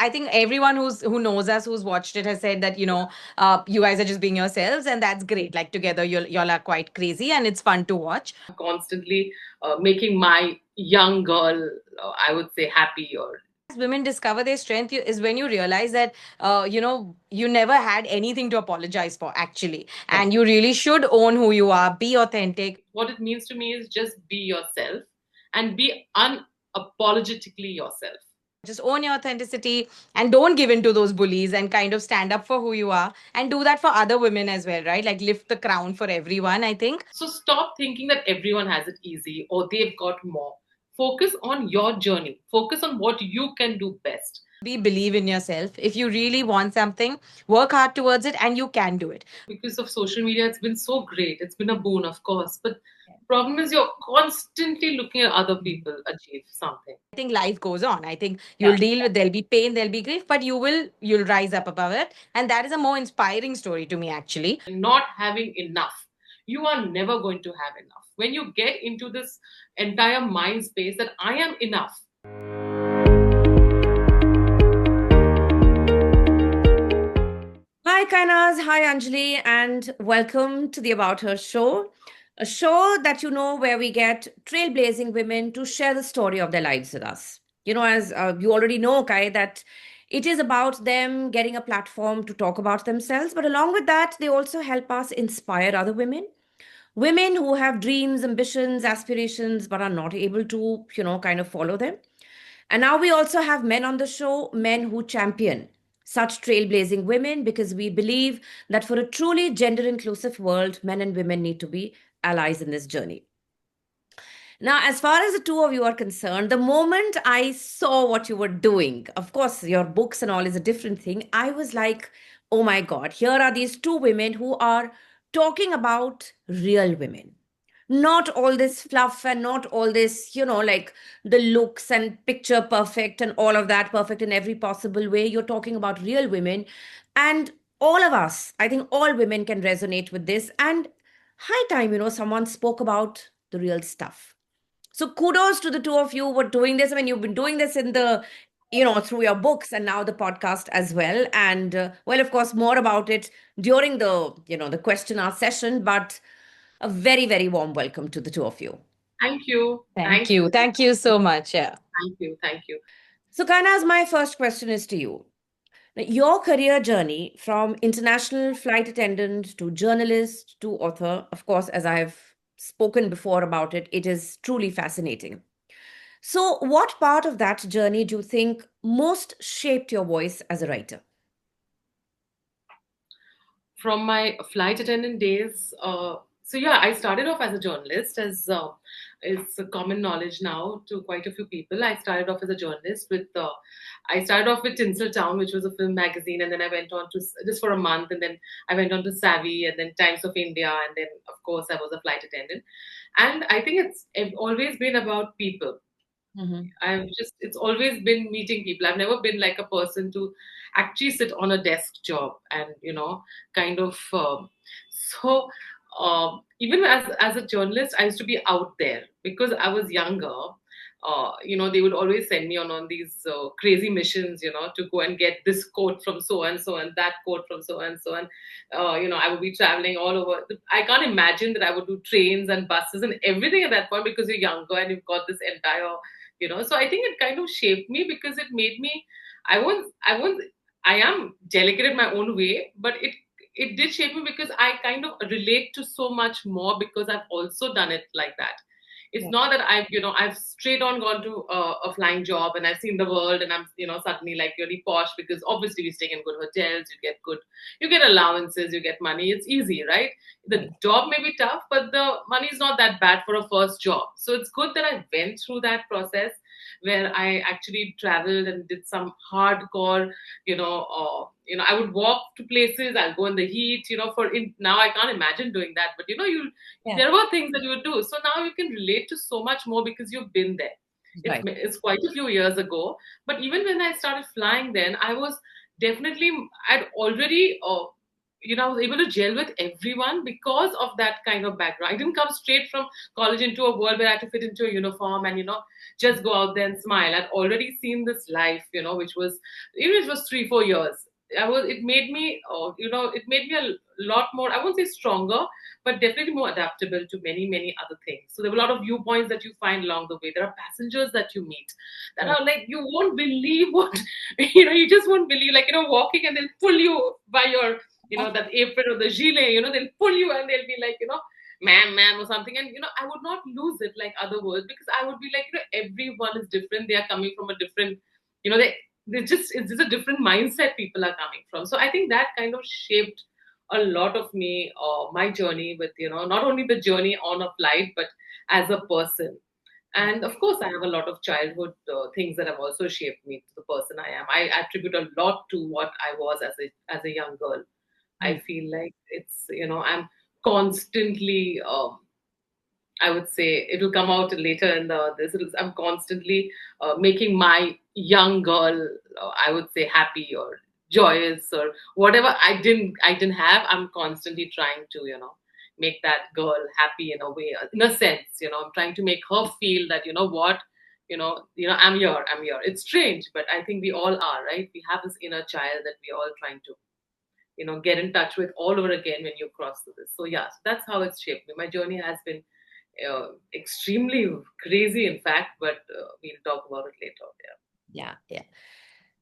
I think everyone who knows us, who's watched it, has said that, you guys are just being yourselves, and that's great. Like together, y'all are quite crazy, and it's fun to watch. Constantly making my young girl, I would say, happy. Or As women discover their strength is when you realize that, you never had anything to apologize for, actually, yes, and you really should own who you are, be authentic. what it means to me is just be yourself and be unapologetically yourself. Just own your authenticity and don't give in to those bullies, and kind of stand up for who you are, and do that for other women as well, right? Like lift the crown for everyone, I think. So stop thinking that everyone has it easy or they've got more. Focus on your journey, focus on what you can do best. Be believe in yourself. If you really want something, work hard towards it, and you can do it. Because of social media, it's been so great, it's been a boon, of course, but problem is you're constantly looking at other people achieve something. I think life goes on. I think Yeah. you'll deal with, there'll be pain, there'll be grief, but you'll rise up above it. And that is a more inspiring story to me, actually. Not having enough, you are never going to have enough. When you get into this entire mind space that I am enough. Hi, Kainaz. Hi, Anjali, and welcome to the About Her Show, a show that where we get trailblazing women to share the story of their lives with us. As you already know, Kai, that it is about them getting a platform to talk about themselves, but along with that, they also help us inspire other women. Women who have dreams, ambitions, aspirations, but are not able to, kind of follow them. And now we also have men on the show, men who champion such trailblazing women, because we believe that for a truly gender inclusive world, men and women need to be allies in this journey. Now, as far as the two of you are concerned, the moment I saw what you were doing, of course, your books and all is a different thing. I was like, oh my God, here are these two women who are talking about real women. Not all this fluff and not all this, like the looks and picture perfect and all of that perfect in every possible way. You're talking about real women. And all of us, I think all women can resonate with this. And high time, someone spoke about the real stuff. So kudos to the two of you for doing this. I mean, you've been doing this in the, through your books and now the podcast as well. And well, of course, more about it during the, the question hour session. But a very, very warm welcome to the two of you. Thank you. Thank Thank you. you. Thank you so much. Yeah. Thank you. Thank you. So, Kainaz, my first question is to you. Now, your career journey from international flight attendant to journalist to author, of course, as I've spoken before about it, it is truly fascinating. So, what part of that journey do you think most shaped your voice as a writer? From my flight attendant days, so yeah, I started off as a journalist, as it's a common knowledge now to quite a few people. I started off as a journalist with, I started off with Tinseltown, which was a film magazine, and then I went on to just for a month, and then I went on to Savvy, and then Times of India, and then of course I was a flight attendant. And I think it's always been about people. Mhm. It's always been meeting people. I've never been like a person to actually sit on a desk job and, kind of, so, even as a journalist, I used to be out there because I was younger. They would always send me on these crazy missions, to go and get this quote from so and so and that quote from so and so. And, I would be traveling all over. I can't imagine that I would do trains and buses and everything at that point because you're younger and you've got this entire, so I think it kind of shaped me because it made me, I won't, I am delicate in my own way, but it did shape me because I kind of relate to so much more because I've also done it like that. It's Yeah. not that I've straight on gone to a flying job and I've seen the world and I'm, suddenly like really posh because obviously we stay in good hotels, you get allowances, you get money. It's easy, right? The Right. job may be tough, but the money is not that bad for a first job. So it's good that I went through that process where I actually traveled and did some hardcore, I would walk to places, I'll go in the heat, now I can't imagine doing that, but Yeah. there were things that you would do. So now you can relate to so much more because you've been there. Right. It's quite a few years ago, but even when I started flying, then I was definitely I'd already I was able to gel with everyone because of that kind of background. I didn't come straight from college into a world where I had to fit into a uniform and, just go out there and smile. I'd already seen this life, which was, even if it was 3, 4 years. It made me, it made me a lot more, I won't say stronger, but definitely more adaptable to many, many other things. So there were a lot of viewpoints that you find along the way. There are passengers that you meet that Right. are like, you won't believe what, you just won't believe, like, walking and they'll pull you by your, that apron or the gilet, they'll pull you and they'll be like, ma'am, or something. And, I would not lose it like other words because I would be like, everyone is different. They are coming from a different, it's just a different mindset people are coming from. So I think that kind of shaped a lot of me, my journey with, not only the journey on of life, but as a person. And of course, I have a lot of childhood things that have also shaped me to the person I am. I attribute a lot to what I was as a young girl. I Mm. feel like it's, I'm constantly, I would say it'll come out later in I'm constantly making my young girl, I would say happy or joyous or whatever I didn't have. I'm constantly trying to, make that girl happy in a way, in a sense, I'm trying to make her feel that, what, I'm here. It's strange, but I think we all are, right? We have this inner child that we all trying to get in touch with all over again when you cross through this. So yeah, so that's how it's shaped me. My journey has been extremely crazy, in fact, but we'll talk about it later. Yeah. Yeah, yeah.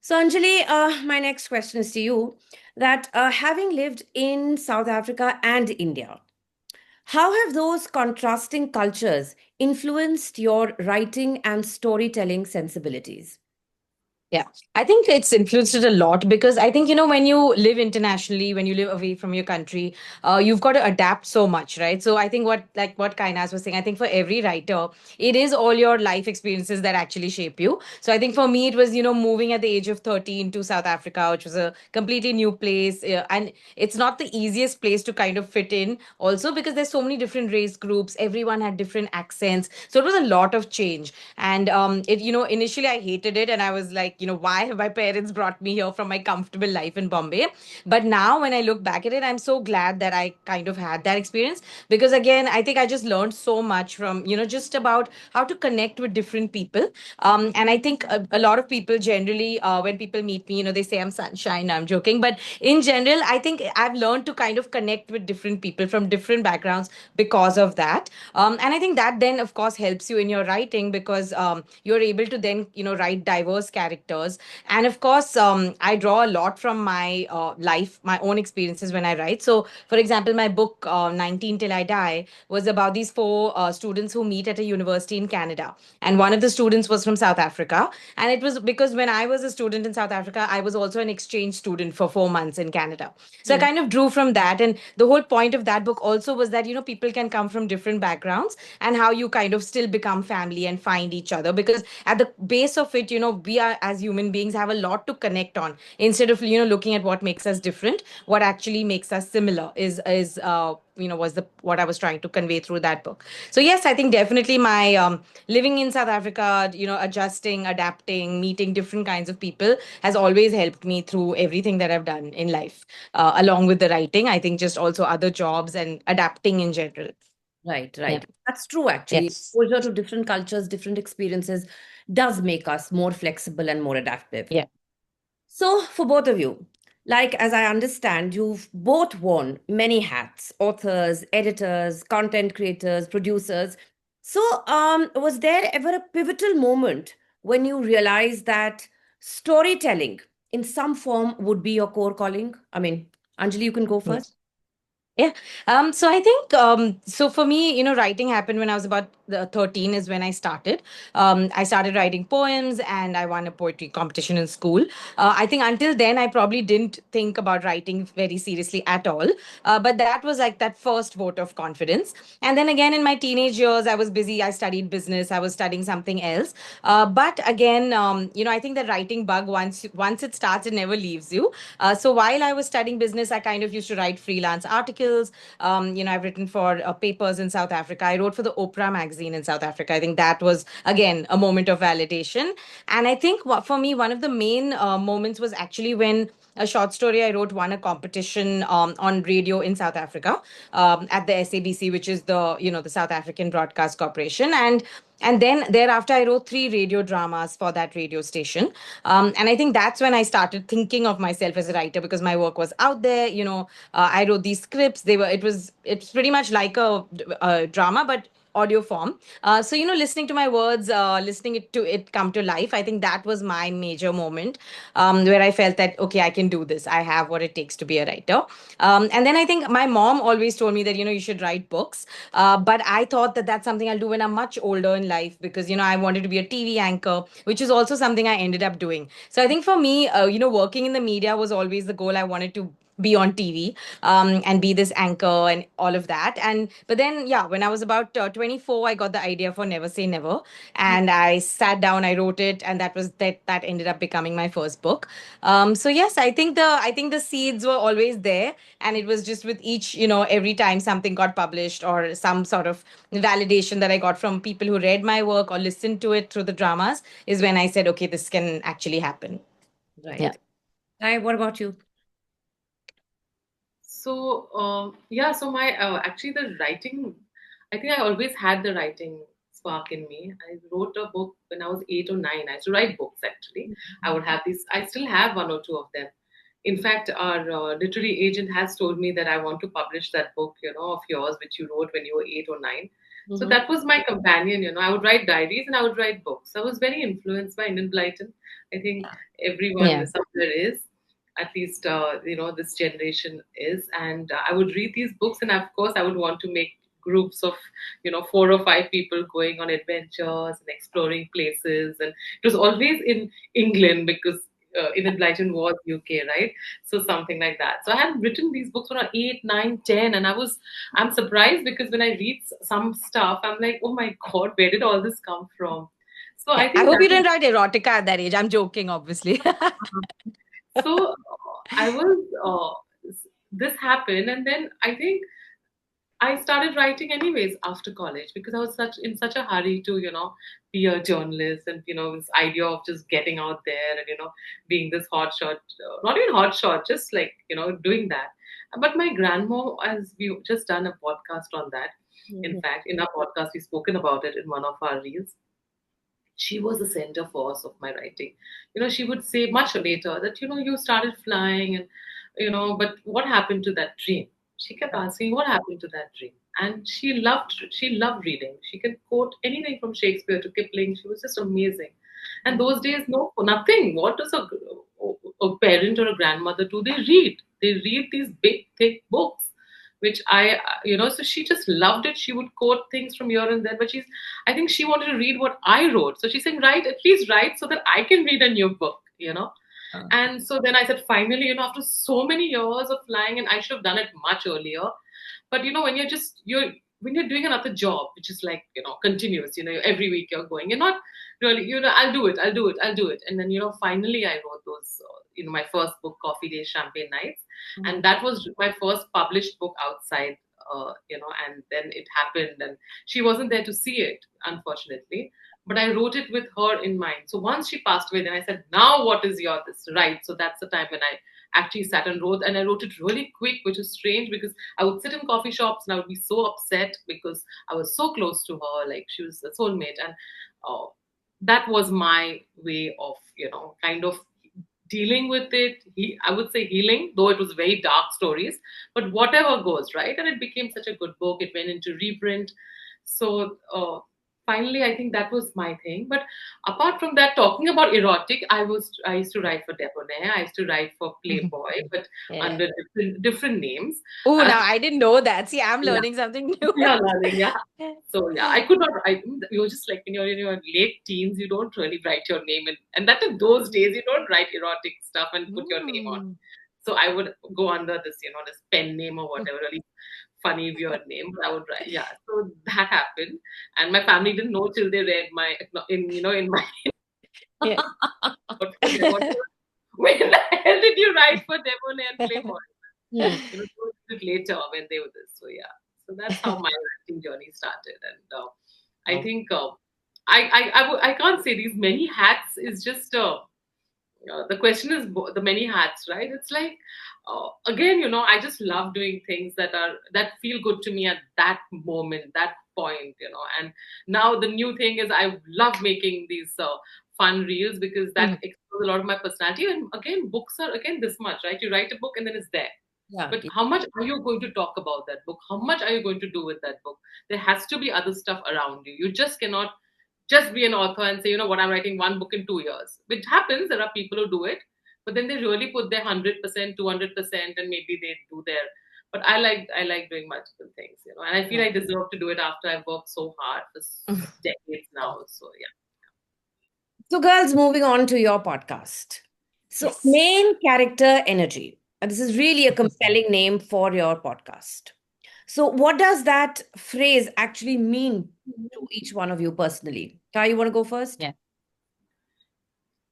So, Anjali, my next question is to you that having lived in South Africa and India, how have those contrasting cultures influenced your writing and storytelling sensibilities? Yeah, I think it's influenced it a lot because I think, when you live internationally, when you live away from your country, you've got to adapt so much, right? So I think what Kainaz was saying, I think for every writer, it is all your life experiences that actually shape you. So I think for me, it was, moving at the age of 13 to South Africa, which was a completely new place. And it's not the easiest place to kind of fit in also because there's so many different race groups. Everyone had different accents. So it was a lot of change. And initially I hated it and I was like, why have my parents brought me here from my comfortable life in Bombay? But now when I look back at it, I'm so glad that I kind of had that experience because again, I think I just learned so much from, just about how to connect with different people. And I think a lot of people generally, when people meet me, they say I'm sunshine. I'm joking. But in general, I think I've learned to kind of connect with different people from different backgrounds because of that. And I think that then, of course, helps you in your writing because you're able to then, write diverse characters. And of course, I draw a lot from my life, my own experiences when I write. So, for example, my book, 19 Till I Die, was about these four students who meet at a university in Canada. And one of the students was from South Africa. And it was because when I was a student in South Africa, I was also an exchange student for 4 months in Canada. So I Mm. kind of drew from that. And the whole point of that book also was that, people can come from different backgrounds and how you kind of still become family and find each other. Because at the base of it, we are as human beings have a lot to connect on instead of, looking at what makes us different. What actually makes us similar was the what I was trying to convey through that book. So yes, I think definitely my living in South Africa, adjusting, adapting, meeting different kinds of people has always helped me through everything that I've done in life, along with the writing. I think just also other jobs and adapting in general. Right, Yeah. right. That's true, actually. Yes. Exposure to different cultures, different experiences does make us more flexible and more adaptive. Yeah. So, for both of you, like as I understand, you've both worn many hats: authors, editors, content creators, producers. So, was there ever a pivotal moment when you realized that storytelling in some form would be your core calling? I mean, Anjali, you can go first. Yes. Yeah. So I think, so for me, writing happened when I was about 13 is when I started. I started writing poems and I won a poetry competition in school. I think until then, I probably didn't think about writing very seriously at all. But that was like that first vote of confidence. And then again, in my teenage years, I was busy. I studied business. I was studying something else. But again, I think the writing bug, once it starts, it never leaves you. So while I was studying business, I kind of used to write freelance articles. I've written for papers in South Africa. I wrote for the Oprah magazine in South Africa. I think that was, again, a moment of validation. And I think for me, one of the main moments was actually when a short story I wrote won a competition on radio in South Africa, at the SABC, which is the South African Broadcast Corporation. And then thereafter, I wrote three radio dramas for that radio station. And I think that's when I started thinking of myself as a writer, because my work was out there. I wrote these scripts. It's pretty much like a drama, but audio form. So listening to my words, listening to it come to life, I think that was my major moment, where I felt that, okay, I can do this. I have what it takes to be a writer. And then I think my mom always told me that you should write books. But I thought that that's something I'll do when I'm much older in life, because I wanted to be a TV anchor, which is also something I ended up doing. So I think for me, working in the media was always the goal. I wanted to be on TV, and be this anchor and all of that. And but then, yeah, when I was about 24, I got the idea for Never Say Never, and I sat down, I wrote it, and that ended up becoming my first book. So yes, I think the seeds were always there, and it was just with each, every time something got published or some sort of validation that I got from people who read my work or listened to it through the dramas, is when I said, okay, this can actually happen. Yeah. Right. Hi, what about you? So yeah, so my actually the writing, I think I always had the writing spark in me. I wrote a book when I was 8 or 9. I used to write books actually. I would have these. I still have one or two of them. In fact, our literary agent has told me that I want to publish that book, of yours, which you wrote when you were 8 or 9. So Mm-hmm. that was my companion. I would write diaries and I would write books. I was very influenced by Indian Blyton. I think everyone Yeah. somewhere is, at least this generation is, and I would read these books, and of course I would want to make groups of 4 or 5 people going on adventures and exploring places, and it was always in England because Enid Blyton was UK, right? So something like that. So I had written these books when I was 8, 9, 10, and I'm surprised because when I read some stuff, I'm like, oh my god, where did all this come from? So Yeah. I I think hope that you was didn't write erotica at that age. I'm joking, obviously. so I was this happened, and then I think I started writing anyways after college because I was such a hurry to be a journalist, and this idea of just getting out there and being this hot shot, not even hot shot, just like doing that. But my grandma, as we just done a podcast on that. In Mm-hmm. fact, in our podcast, we've spoken about it in one of our reels. She was the center force of my writing. She would say much later that, you started flying, and, but what happened to that dream? She kept asking, what happened to that dream? And she loved reading. She could quote anything from Shakespeare to Kipling. She was just amazing. And those days, no, nothing. What does a parent or a grandmother do? They read. They read these big, thick books, which so she just loved it. She would quote things from here and there, but I think she wanted to read what I wrote. So she's saying, write, at least write so that I can read a new book. Uh, And so then I said, finally, after so many years of flying, and I should have done it much earlier. But when when you're doing another job, which is like, continuous, every week you're going, you're not really, I'll do it, I'll do it, I'll do it. And then, finally I wrote those, my first book, Coffee Days, Champagne Nights. mhm. And that was my first published book outside, and then it happened, and she wasn't there to see it, unfortunately. But I wrote it with her in mind. So once she passed away, then I said, now what is your this? Right. So that's the time when I actually sat and wrote, and I wrote it really quick, which is strange because I would sit in coffee shops and I would be so upset because I was so close to her, like she was a soulmate. And uh, that was my way of, kind of dealing with it. I would say healing, though it was very dark stories, but whatever goes, right? And it became such a good book. It went into reprint. So finally, I think that was my thing. But apart from that, talking about erotic, I used to write for Debonair. I used to write for Playboy, but Yeah. under different names. Oh, Uh, now I didn't know that. See, I'm yeah, learning something new. yeah, darling, yeah. So yeah, I could not. You're just like in your late teens, you don't really write your name, and that in those days, you don't write erotic stuff and put your name on. Hmm. So I would go under this pen name or whatever, really funny, weird name. But I would write, yeah. So that happened, and my family didn't know till they read my in my Yeah. for Devon. When the hell did you write for Devon and Playboy? Hmm. It was a bit later when they were this. So yeah, so that's how my writing journey started, and I Oh, think I can't say these many hats is just The question is the many hats, right? It's like, again, I just love doing things that feel good to me at that moment, that point, and now the new thing is I love making these fun reels because that Mhm. explores a lot of my personality. And again, books are again this much, right? You write a book and then it's there, Yeah. but how much are you going to talk about that book? How much are you going to do with that book? There has to be other stuff around you. You just cannot just be an author and say, what, I'm writing one book in 2 years. Which happens, there are people who do it, but then they really put their 100%, 200%, and maybe they do their. But I like doing multiple things, and I feel Yeah. I deserve to do it after I've worked so hard for decades now. So yeah. So, girls, moving on to your podcast. So, Yes. main character energy. And this is really a compelling name for your podcast. So, what does that phrase actually mean to each one of you personally? Kai, you want to go first? Yeah.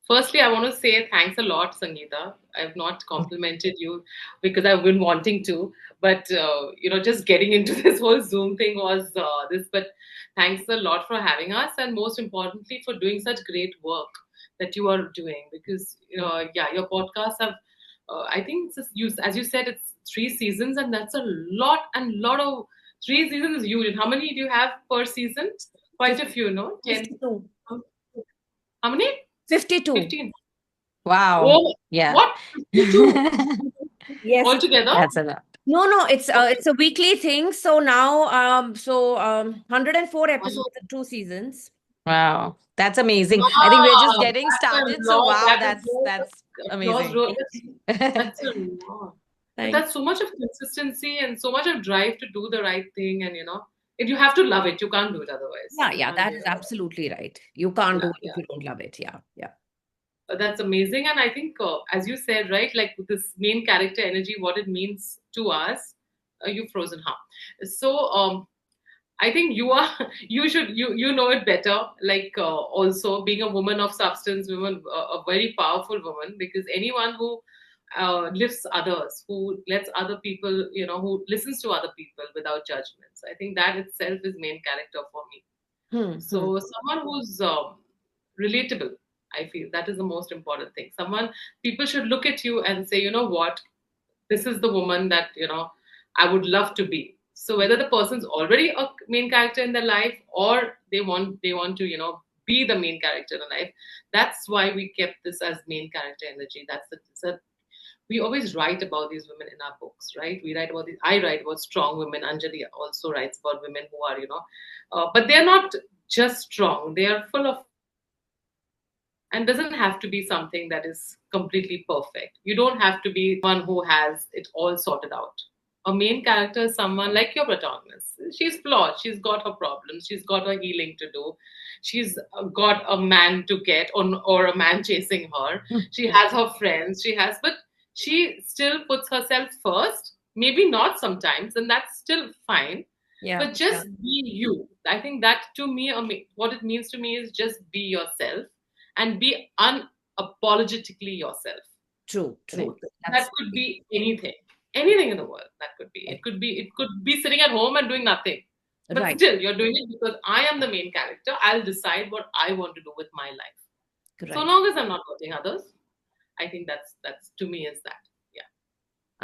Firstly, I want to say thanks a lot, Sangeeta. I've not complimented you because I've been wanting to, but just getting into this whole Zoom thing was this. But thanks a lot for having us, and most importantly, for doing such great work that you are doing. Because yeah, your podcasts have, I think, as you said, it's 3 seasons, and that's a lot and lot of 3 seasons is huge. And how many do you have per season? Quite a few, no? 10. 52. How many? 52. 15. Wow. Oh, Yeah. what? 52 Yes. altogether? That's a lot. No, Okay. it's a weekly thing. So now 104 Wow. episodes in 2 seasons. Wow. That's amazing. I think we're just Wow, getting that's a started. So lot. wow, That is that's just applause. amazing. That's a lot. But Thank that's so much of consistency and so much of drive to do the right thing. And you have to love it. You can't do it otherwise. Yeah, You yeah, can't that do is it otherwise. absolutely right. You can't do Yeah, it if yeah. you don't love it. Yeah, yeah. That's amazing. And I think, as you said, right, like with this main character energy, what it means to us, you've frozen, huh? So, I think you are you know it better. Like also being a woman of substance, woman, a very powerful woman, because anyone who lifts others, who lets other people, who listens to other people without judgments. I think that itself is main character for me. Hmm. So someone who's relatable, I feel that is the most important thing. Someone people should look at you and say, you know what, this is the woman that I would love to be. So whether the person's already a main character in their life or they want to be the main character in their life, that's why we kept this as main character energy. We always write about these women in our books, right? We write about these. I write about strong women. Anjali also writes about women who are, but they're not just strong. They are full of and doesn't have to be something that is completely perfect. You don't have to be one who has it all sorted out. A main character is someone like your protagonist. She's flawed. She's got her problems. She's got her healing to do. She's got a man to get or a man chasing her. She has her friends. But she still puts herself first. Maybe not sometimes, and that's still fine. Yeah, But yeah. just be you. I think that to me, what it means to me is just be yourself and be unapologetically yourself. True, Like, true. that That's could be anything in the world. That could be. It could be sitting at home and doing nothing. But right. still, you're doing it because I am the main character. I'll decide what I want to do with my life. So Right. long as I'm not hurting others, I think that's to me is that. Yeah.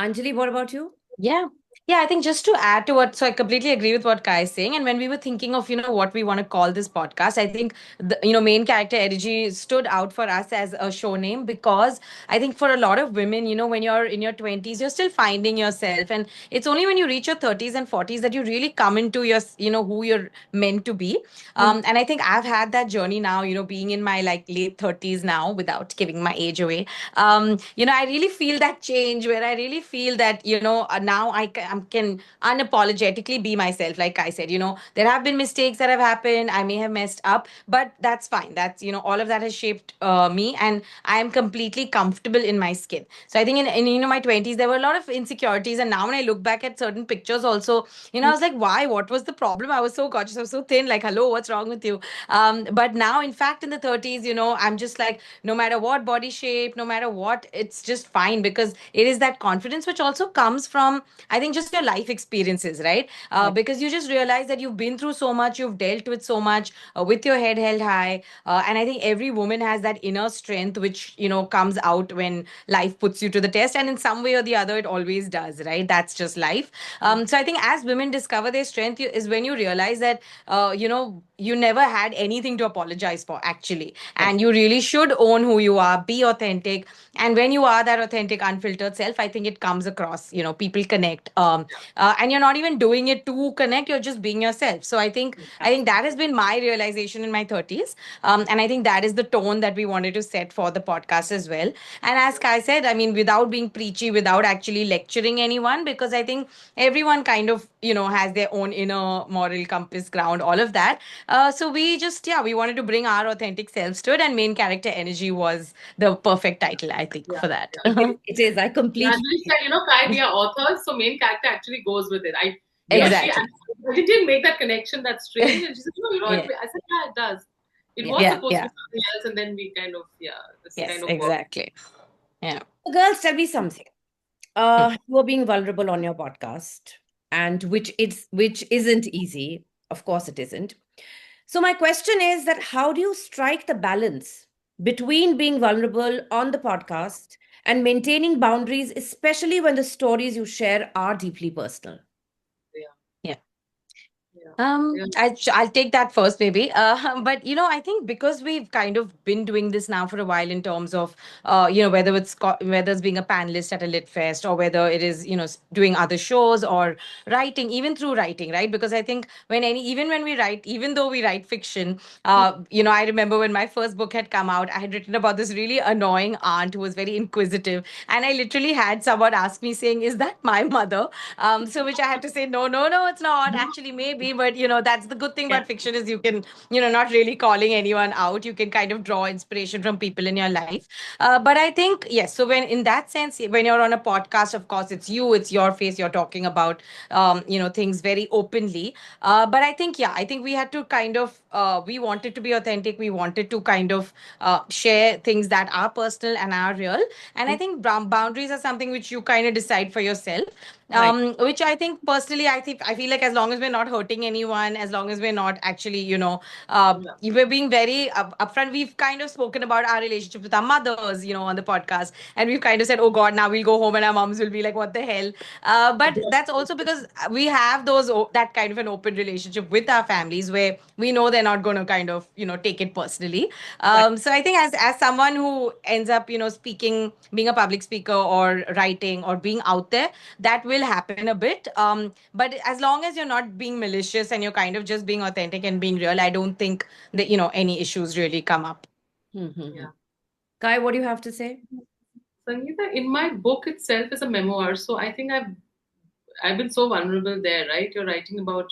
Anjali, what about you? Yeah. Yeah, I think just to add to what, so I completely agree with what Kai is saying. And when we were thinking of, what we want to call this podcast, I think the, main character energy stood out for us as a show name because I think for a lot of women, when you're in your 20s, you're still finding yourself. And it's only when you reach your 30s and 40s that you really come into your, who you're meant to be. Mhm. And I think I've had that journey now, being in my like late 30s now without giving my age away. I really feel that change where I really feel that, now can unapologetically be myself. Like I said, there have been mistakes that have happened. I may have messed up, but that's fine. That's, all of that has shaped me, and I am completely comfortable in my skin. So I think in my 20s, there were a lot of insecurities. And now when I look back at certain pictures also, I was like, why? What was the problem? I was so gorgeous. I was so thin. Like, hello, what's wrong with you? But now, in fact, in the 30s, I'm just like, no matter what body shape, no matter what, it's just fine because it is that confidence which also comes from, I think, think just your life experiences, right? Right. Because you just realize that you've been through so much, you've dealt with so much, with your head held high. And I think every woman has that inner strength, which, comes out when life puts you to the test. And in some way or the other, it always does, right? That's just life. So I think as women discover their strength is when you realize that, you never had anything to apologize for, actually. Correct. And you really should own who you are, be authentic. And when you are that authentic, unfiltered self, I think it comes across, people connect. And you're not even doing it to connect, you're just being yourself. So I think that has been my realization in my 30s. And I think that is the tone that we wanted to set for the podcast as well. And as Kai said, I mean, without being preachy, without actually lecturing anyone, because I think everyone kind of, has their own inner moral compass, ground, all of that. So we just, yeah, we wanted to bring our authentic selves to it, and main character energy was the perfect title, I think, Yeah, for that. yeah. It is. I Yeah, and completely. we said, Kai, we are authors, so main character actually goes with it. Yes. She Exactly. didn't make that connection that strange, and she said, Yeah. I said, yeah, it does. It Yeah. was Yeah. supposed to Yeah. be something else, and then we kind of, this Yes. kind of worked. Exactly. Yeah. So girls, tell me something. Hmm. You are being vulnerable on your podcast, and which isn't easy. Of course, it isn't. So my question is that how do you strike the balance between being vulnerable on the podcast and maintaining boundaries, especially when the stories you share are deeply personal? Yeah, Yeah. yeah, Um, yeah. I, I'll take that first, maybe. But I think because we've kind of been doing this now for a while, in terms of, whether it's being a panelist at a lit fest, or whether it is, doing other shows, or writing, even through writing, right? Because I think even when we write, even though we write fiction, I remember when my first book had come out, I had written about this really annoying aunt who was very inquisitive, and I literally had someone ask me saying, "Is that my mother?" So which I had to say, no, no, no, it's not. Actually, maybe, but that's the good thing Yeah. about fiction, is you can, not really calling anyone out. You can kind of draw inspiration from people in your life. But I think, yes. So when in that sense, when you're on a podcast, of course, it's you, it's your face. You're talking about, things very openly. But I think, yeah, I think we had to kind of, we wanted to be authentic. We wanted to kind of share things that are personal and are real. And I think boundaries are something which you kind of decide for yourself. Right. Which I think personally, I feel like, as long as we're not hurting anyone, as long as we're not actually, Yeah. we're being very upfront. We've kind of spoken about our relationship with our mothers, on the podcast, and we've kind of said, oh God, now we'll go home and our moms will be like, what the hell? But that's also because we have that kind of an open relationship with our families, where we know they're not going to kind of, take it personally. Right. So I think, as someone who ends up, speaking, being a public speaker, or writing, or being out there, that will happen a bit. But as long as you're not being malicious, and you're kind of just being authentic and being real, I don't think that, any issues really come up. Mm-hmm. Yeah. Kai, what do you have to say? Sangeeta, in my book itself is a memoir, so I think I've been so vulnerable there, right? You're writing about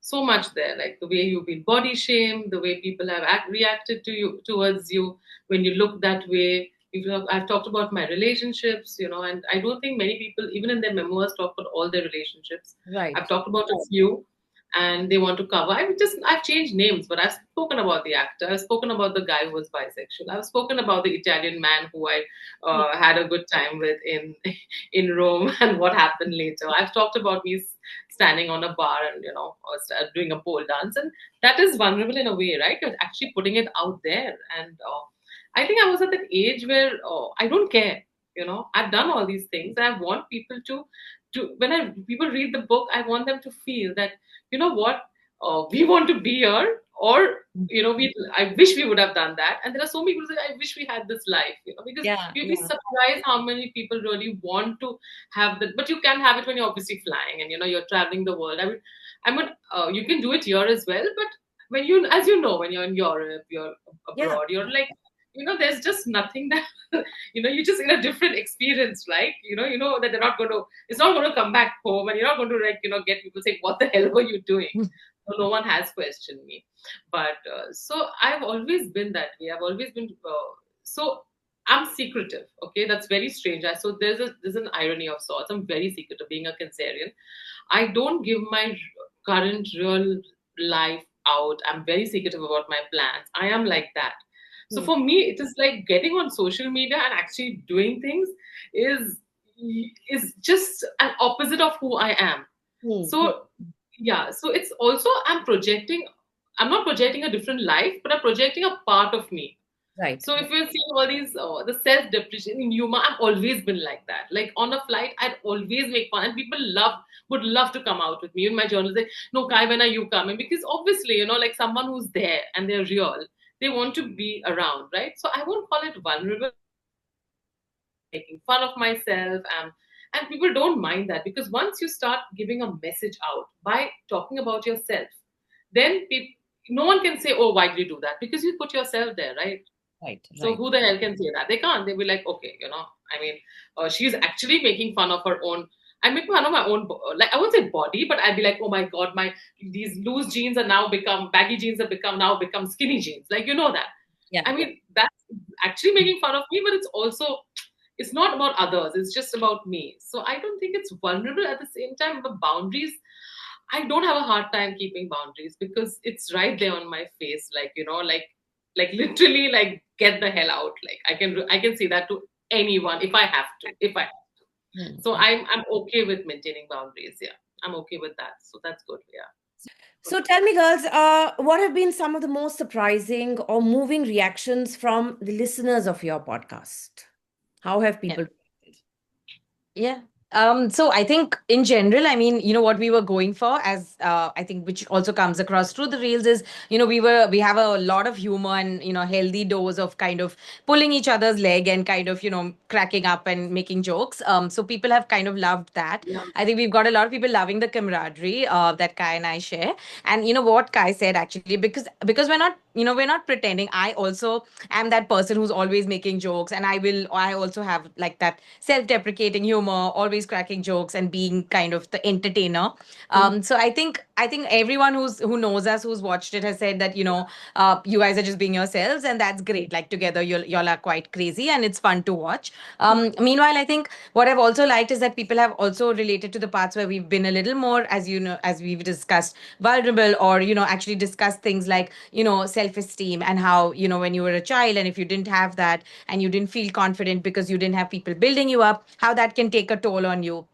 so much there, like the way you've been body shamed, the way people have reacted to you towards you when you look that way. I've talked about my relationships, and I don't think many people, even in their memoirs, talk about all their relationships. Right. I've talked about a few, and they want to cover. I've changed names, but I've spoken about the actor. I've spoken about the guy who was bisexual. I've spoken about the Italian man who I had a good time with in in Rome and what happened later. I've talked about me standing on a bar and or doing a pole dance, and that is vulnerable in a way, right? You're actually putting it out there, and I think I was at that age where I don't care. I've done all these things, and I want people to when people read the book, I want them to feel that what we want to be here, or I wish we would have done that. And there are so many people who say, I wish we had this life, because Yeah. you'd be Yeah. surprised how many people really want to have that. But you can have it when you're obviously flying and you're traveling the world. You can do it here as well, but when as when you're in Europe, you're Yeah. abroad, you're like, there's just nothing that you're just in a different experience, right? That they're not going to, it's not going to come back home, and you're not going to like get people saying, what the hell were you doing? No one has questioned me. But so I've always been that way. I've always been so I'm secretive. Okay, that's very strange. So there's an irony of sorts. I'm very secretive, being a Cancerian. I don't give my current real life out. I'm very secretive about my plans. I am like that. So Hmm. for me, it is like getting on social media and actually doing things is is just an opposite of who I am. So yeah, so it's also I'm not projecting a different life, but I'm projecting a part of me. Right. So if you're seeing all these the self-depreciation in humor, I've always been like that. Like on a flight, I'd always make fun, and people would love to come out with me. In my journals, like, no, Kai, when are you coming? Because obviously, like someone who's there and they're real, they want to be around, right? So I won't call it vulnerable. Making fun of myself, and people don't mind that, because once you start giving a message out by talking about yourself, then no one can say, oh, why did you do that, because you put yourself there, right? Right. So who the hell can say that? They can't. They'll be like, okay, I mean, she's actually making fun of her own. I make fun of my own, like, I won't say body, but I'd be like, oh my god, these loose jeans are now become baggy jeans have become skinny jeans. Like, that. Yeah. I mean, that's actually making fun of me, but it's not about others. It's just about me. So I don't think it's vulnerable. At the same time, the boundaries, I don't have a hard time keeping boundaries, because it's right there on my face. Like, like literally, like, get the hell out. Like, I can say that to anyone if I have to. If I So I'm okay with maintaining boundaries. Yeah, I'm okay with that. So that's good. Yeah. So tell me, girls, what have been some of the most surprising or moving reactions from the listeners of your podcast? How have Yeah. people reacted? Yeah. So I think in general, I mean, what we were going for, as I think, which also comes across through the reels, is, we have a lot of humor and, healthy dose of kind of pulling each other's leg and kind of, cracking up and making jokes. So people have kind of loved that. Yeah. I think we've got a lot of people loving the camaraderie that Kai and I share. And you know what Kai said, actually, because we're not pretending. I also am that person who's always making jokes, and I also have like that self-deprecating humor, always cracking jokes and being kind of the entertainer. So I think everyone who knows us, who's watched it, has said that, you guys are just being yourselves, and that's great. Like, together, y'all are quite crazy, and it's fun to watch. Meanwhile, I think what I've also liked is that people have also related to the parts where we've been a little more, as we've discussed, vulnerable, or, actually discussed things like, self-esteem, and how, when you were a child, and if you didn't have that, and you didn't feel confident because you didn't have people building you up, how that can take a toll on you.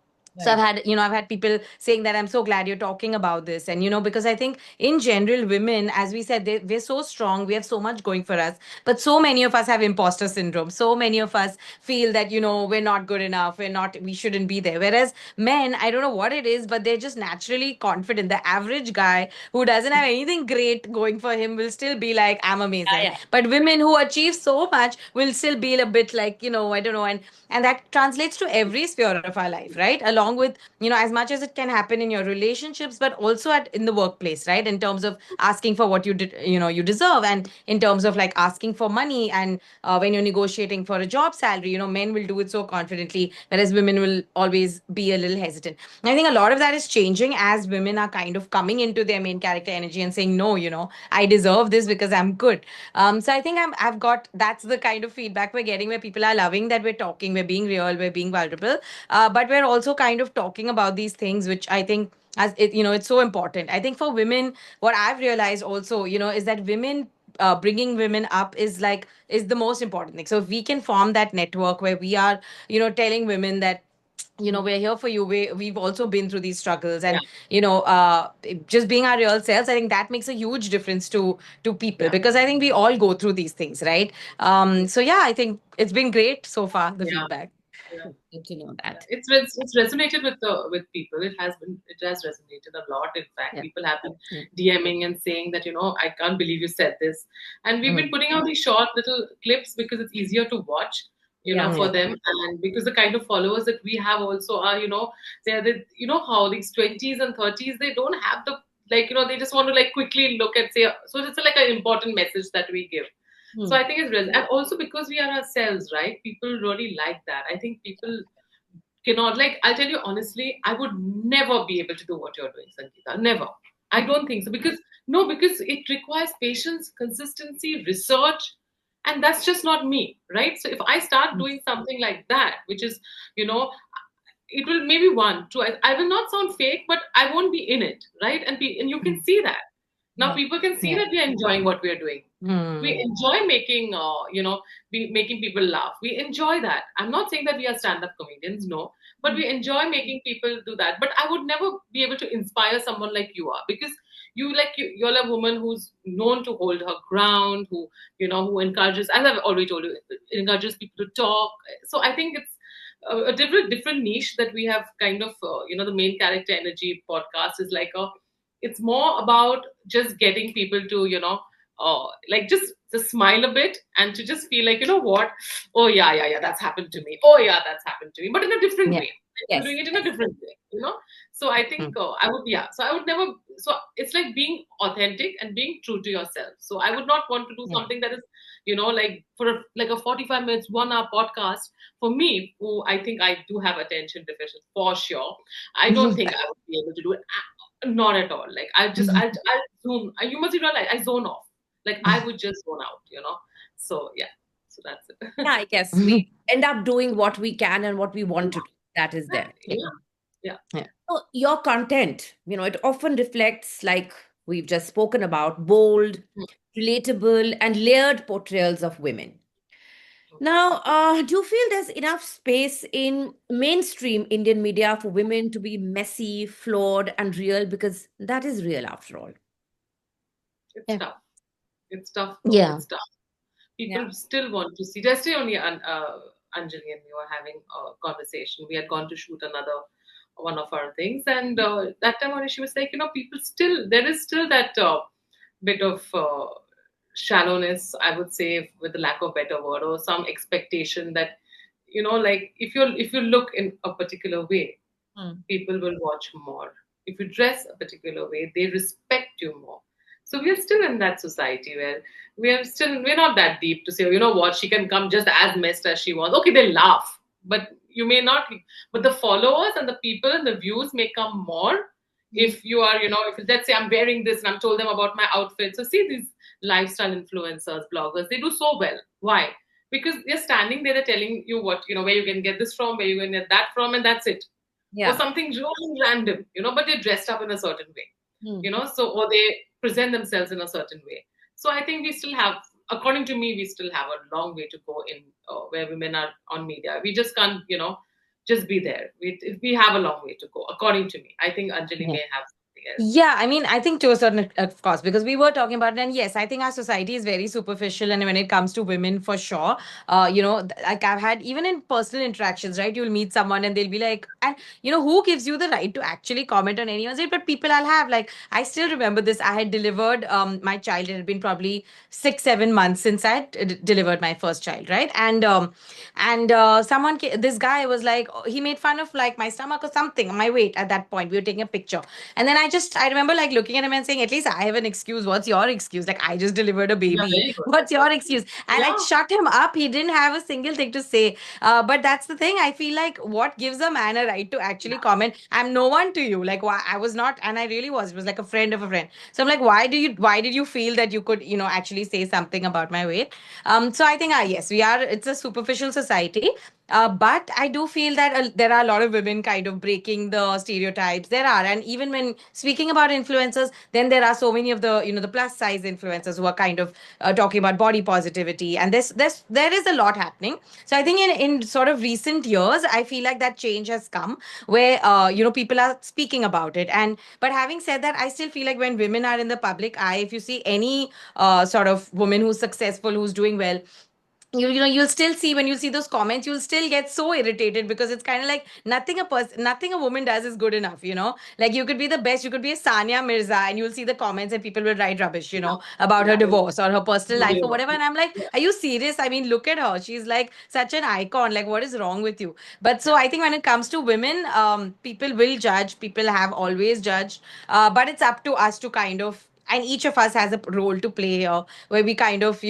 So Right. I've had people saying that I'm so glad you're talking about this. And, because I think in general, women, as we said, we're so strong, we have so much going for us, but so many of us have imposter syndrome. So many of us feel that, we're not good enough, we shouldn't be there. Whereas men, I don't know what it is, but they're just naturally confident. The average guy who doesn't have anything great going for him will still be like, I'm amazing. Yeah. But women who achieve so much will still be a bit like, I don't know. And that translates to every sphere of our life, right? Along with, as much as it can happen in your relationships, but also in the workplace, right? In terms of asking for what you deserve, and in terms of like asking for money, and when you're negotiating for a job salary, men will do it so confidently, whereas women will always be a little hesitant. And I think a lot of that is changing as women are kind of coming into their main character energy and saying, no, I deserve this because I'm good. So I think I've got, that's the kind of feedback we're getting, where people are loving that we're talking, we're being real, we're being vulnerable, but we're also kind of talking about these things, which I think, as it, it's so important. I think for women, what I've realized also, is that women, bringing women up is the most important thing. So if we can form that network where we are, telling women that, we're here for you, we've also been through these struggles, Yeah. and just being our real selves, I think that makes a huge difference to people, Yeah. because I think we all go through these things, right? So yeah, I think it's been great so far, the Yeah. feedback. Yeah. Good to know Yeah, that. it's resonated with people. It has resonated a lot. In fact, Yeah. people have been Mm. DMing and saying that, I can't believe you said this, and we've been Mm. putting out these short little clips because it's easier to watch, Yeah. for Yeah. them, and because the kind of followers that we have also are, they're the, how these 20s and 30s, they don't have the, like, they just want to like quickly look and say, so it's like an important message that we give. So Hmm. I think it's real, and also because we are ourselves, right? People really like that. I think people cannot, like, I'll tell you honestly, I would never be able to do what you're doing, Sangeeta. Never. I don't think so, because no, because it requires patience, consistency, research, and that's just not me, right? So if I start doing something like that, which is, you know, it will maybe one, two. I will not sound fake, but I won't be in it, right? And you can see that. Now Yeah. people can see Yeah. that we are enjoying what we are doing. We Hmm. enjoy making, making people laugh. We enjoy that. I'm not saying that we are stand-up comedians, no, but we enjoy making people do that. But I would never be able to inspire someone like you are, because you're a woman who's known to hold her ground, who encourages, as I've already told you, encourages people to talk. So I think it's a different niche that we have kind of, the main character energy podcast is like a, it's more about just getting people to, like just smile a bit and to just feel like, you know what, oh yeah, that's happened to me, oh yeah, that's happened to me, but in a different Yeah. way. We're Yes. doing it in a different way. So I think, Hmm. I would, yeah, so I would never, so it's like being authentic and being true to yourself. So I would not want to do Yeah. something that is, like for like a 45 minutes 1 hour podcast. For me, who I think I do have attention deficit for sure, I don't think I would be able to do it. Not at all. Like I'll zoom. You must realize I zone off. Like I would just zone out. So yeah. So that's it. Yeah, I guess we end up doing what we can and what we want to do. That is there. Exactly. Yeah. Yeah. Yeah. So your content, it often reflects, like we've just spoken about, bold, relatable, and layered portrayals of women. Now, do you feel there's enough space in mainstream Indian media for women to be messy, flawed, and real? Because that is real after all. It's Yeah. tough. It's tough though. Yeah. It's tough. Yeah. People still want to see. Yesterday only, Anjali and me were having a conversation. We had gone to shoot another one of our things, and that time only she was like, people still, there is still that bit of shallowness, I would say, with the lack of better word, or some expectation that, like if you look in a particular way, Hmm. people will watch more. If you dress a particular way, they respect you more. So we are still in that society where we're not that deep to say, you know what, she can come just as messed as she was. Okay, they laugh, but you may not. But the followers and the people and the views may come more if you are, if let's say I'm wearing this and I'm told them about my outfit. So see these lifestyle influencers, bloggers, they do so well. Why? Because they're standing there, they're telling you what, where you can get this from, where you can get that from, and that's it, or Yeah. something really random, but they're dressed up in a certain way, Hmm. or they present themselves in a certain way. So I think we still have, according to me, we still have a long way to go in where women are on media. We just can't, just be there. We have a long way to go, according to me. I think Anjali Yeah. may have something else. Yeah, I mean, I think to a certain, of course, because we were talking about it, and yes, I think our society is very superficial, and when it comes to women, for sure, like I've had even in personal interactions, right? You'll meet someone and they'll be like, and who gives you the right to actually comment on anyone's it? But people I'll have, like, I still remember this. I had delivered my child. It had been probably 6, 7 months since I had delivered my first child, right? And this guy was like, he made fun of like my stomach or something, my weight at that point. We were taking a picture, and then I remember like looking at him and saying, at least I have an excuse. What's your excuse? Like, I just delivered a Yeah, baby. very good. What's your excuse? And I Yeah, shut him up. He didn't have a single thing to say. But that's the thing. I feel like what gives a man a right to actually yeah, comment? I'm no one to you. Like, why I was not, and I really was. It was like a friend of a friend. So I'm like, why did you feel that you could, actually say something about my weight? So I think, yes, it's a superficial society. But I do feel that there are a lot of women kind of breaking the stereotypes. There are, and even when speaking about influencers, then there are so many of the the plus size influencers who are kind of talking about body positivity, and there is a lot happening. So I think in sort of recent years, I feel like that change has come where people are speaking about it. And but having said that, I still feel like when women are in the public eye, if you see any sort of woman who's successful, who's doing well, you'll still see, when you see those comments, you'll still get so irritated, because it's kind of like nothing a woman does is good enough. Like, you could be the best, you could be a Sania Mirza, and you'll see the comments and people will write rubbish, yeah, about her yeah. divorce or her personal life or Whatever. whatever. And I'm like, Yeah, are you serious? I mean, look at her, she's like such an icon. Like, what is wrong with you? But so I think when it comes to women, people will judge, people have always judged, but it's up to us to kind of, and each of us has a role to play here, where we kind of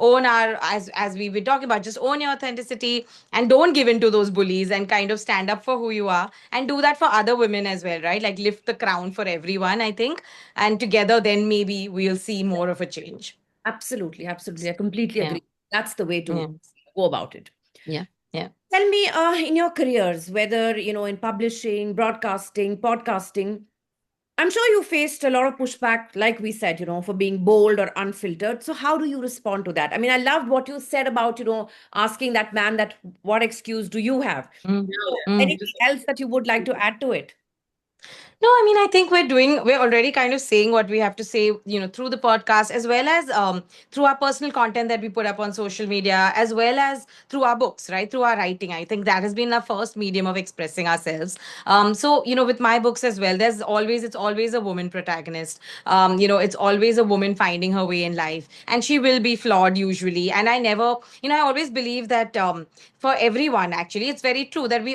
own our, as we've been talking about, just own your authenticity and don't give in to those bullies, and kind of stand up for who you are, and do that for other women as well, right? Like, lift the crown for everyone, I think. And together, then maybe we'll see more of a change. Absolutely, absolutely. I completely Yeah. agree. That's the way Yeah. to go about it. Yeah. Yeah. Tell me, in your careers, whether in publishing, broadcasting, podcasting, I'm sure you faced a lot of pushback, like we said, for being bold or unfiltered. So how do you respond to that? I mean, I loved what you said about, asking that man that what excuse do you have? Mm, So mm. anything else that you would like to add to it? No, I mean, I think we're already kind of saying what we have to say, through the podcast, as well as through our personal content that we put up on social media, as well as through our books, right? Through our writing. I think that has been our first medium of expressing ourselves. So, with my books as well, it's always a woman protagonist. It's always a woman finding her way in life, and she will be flawed usually. And I always believe that for everyone, actually, it's very true that we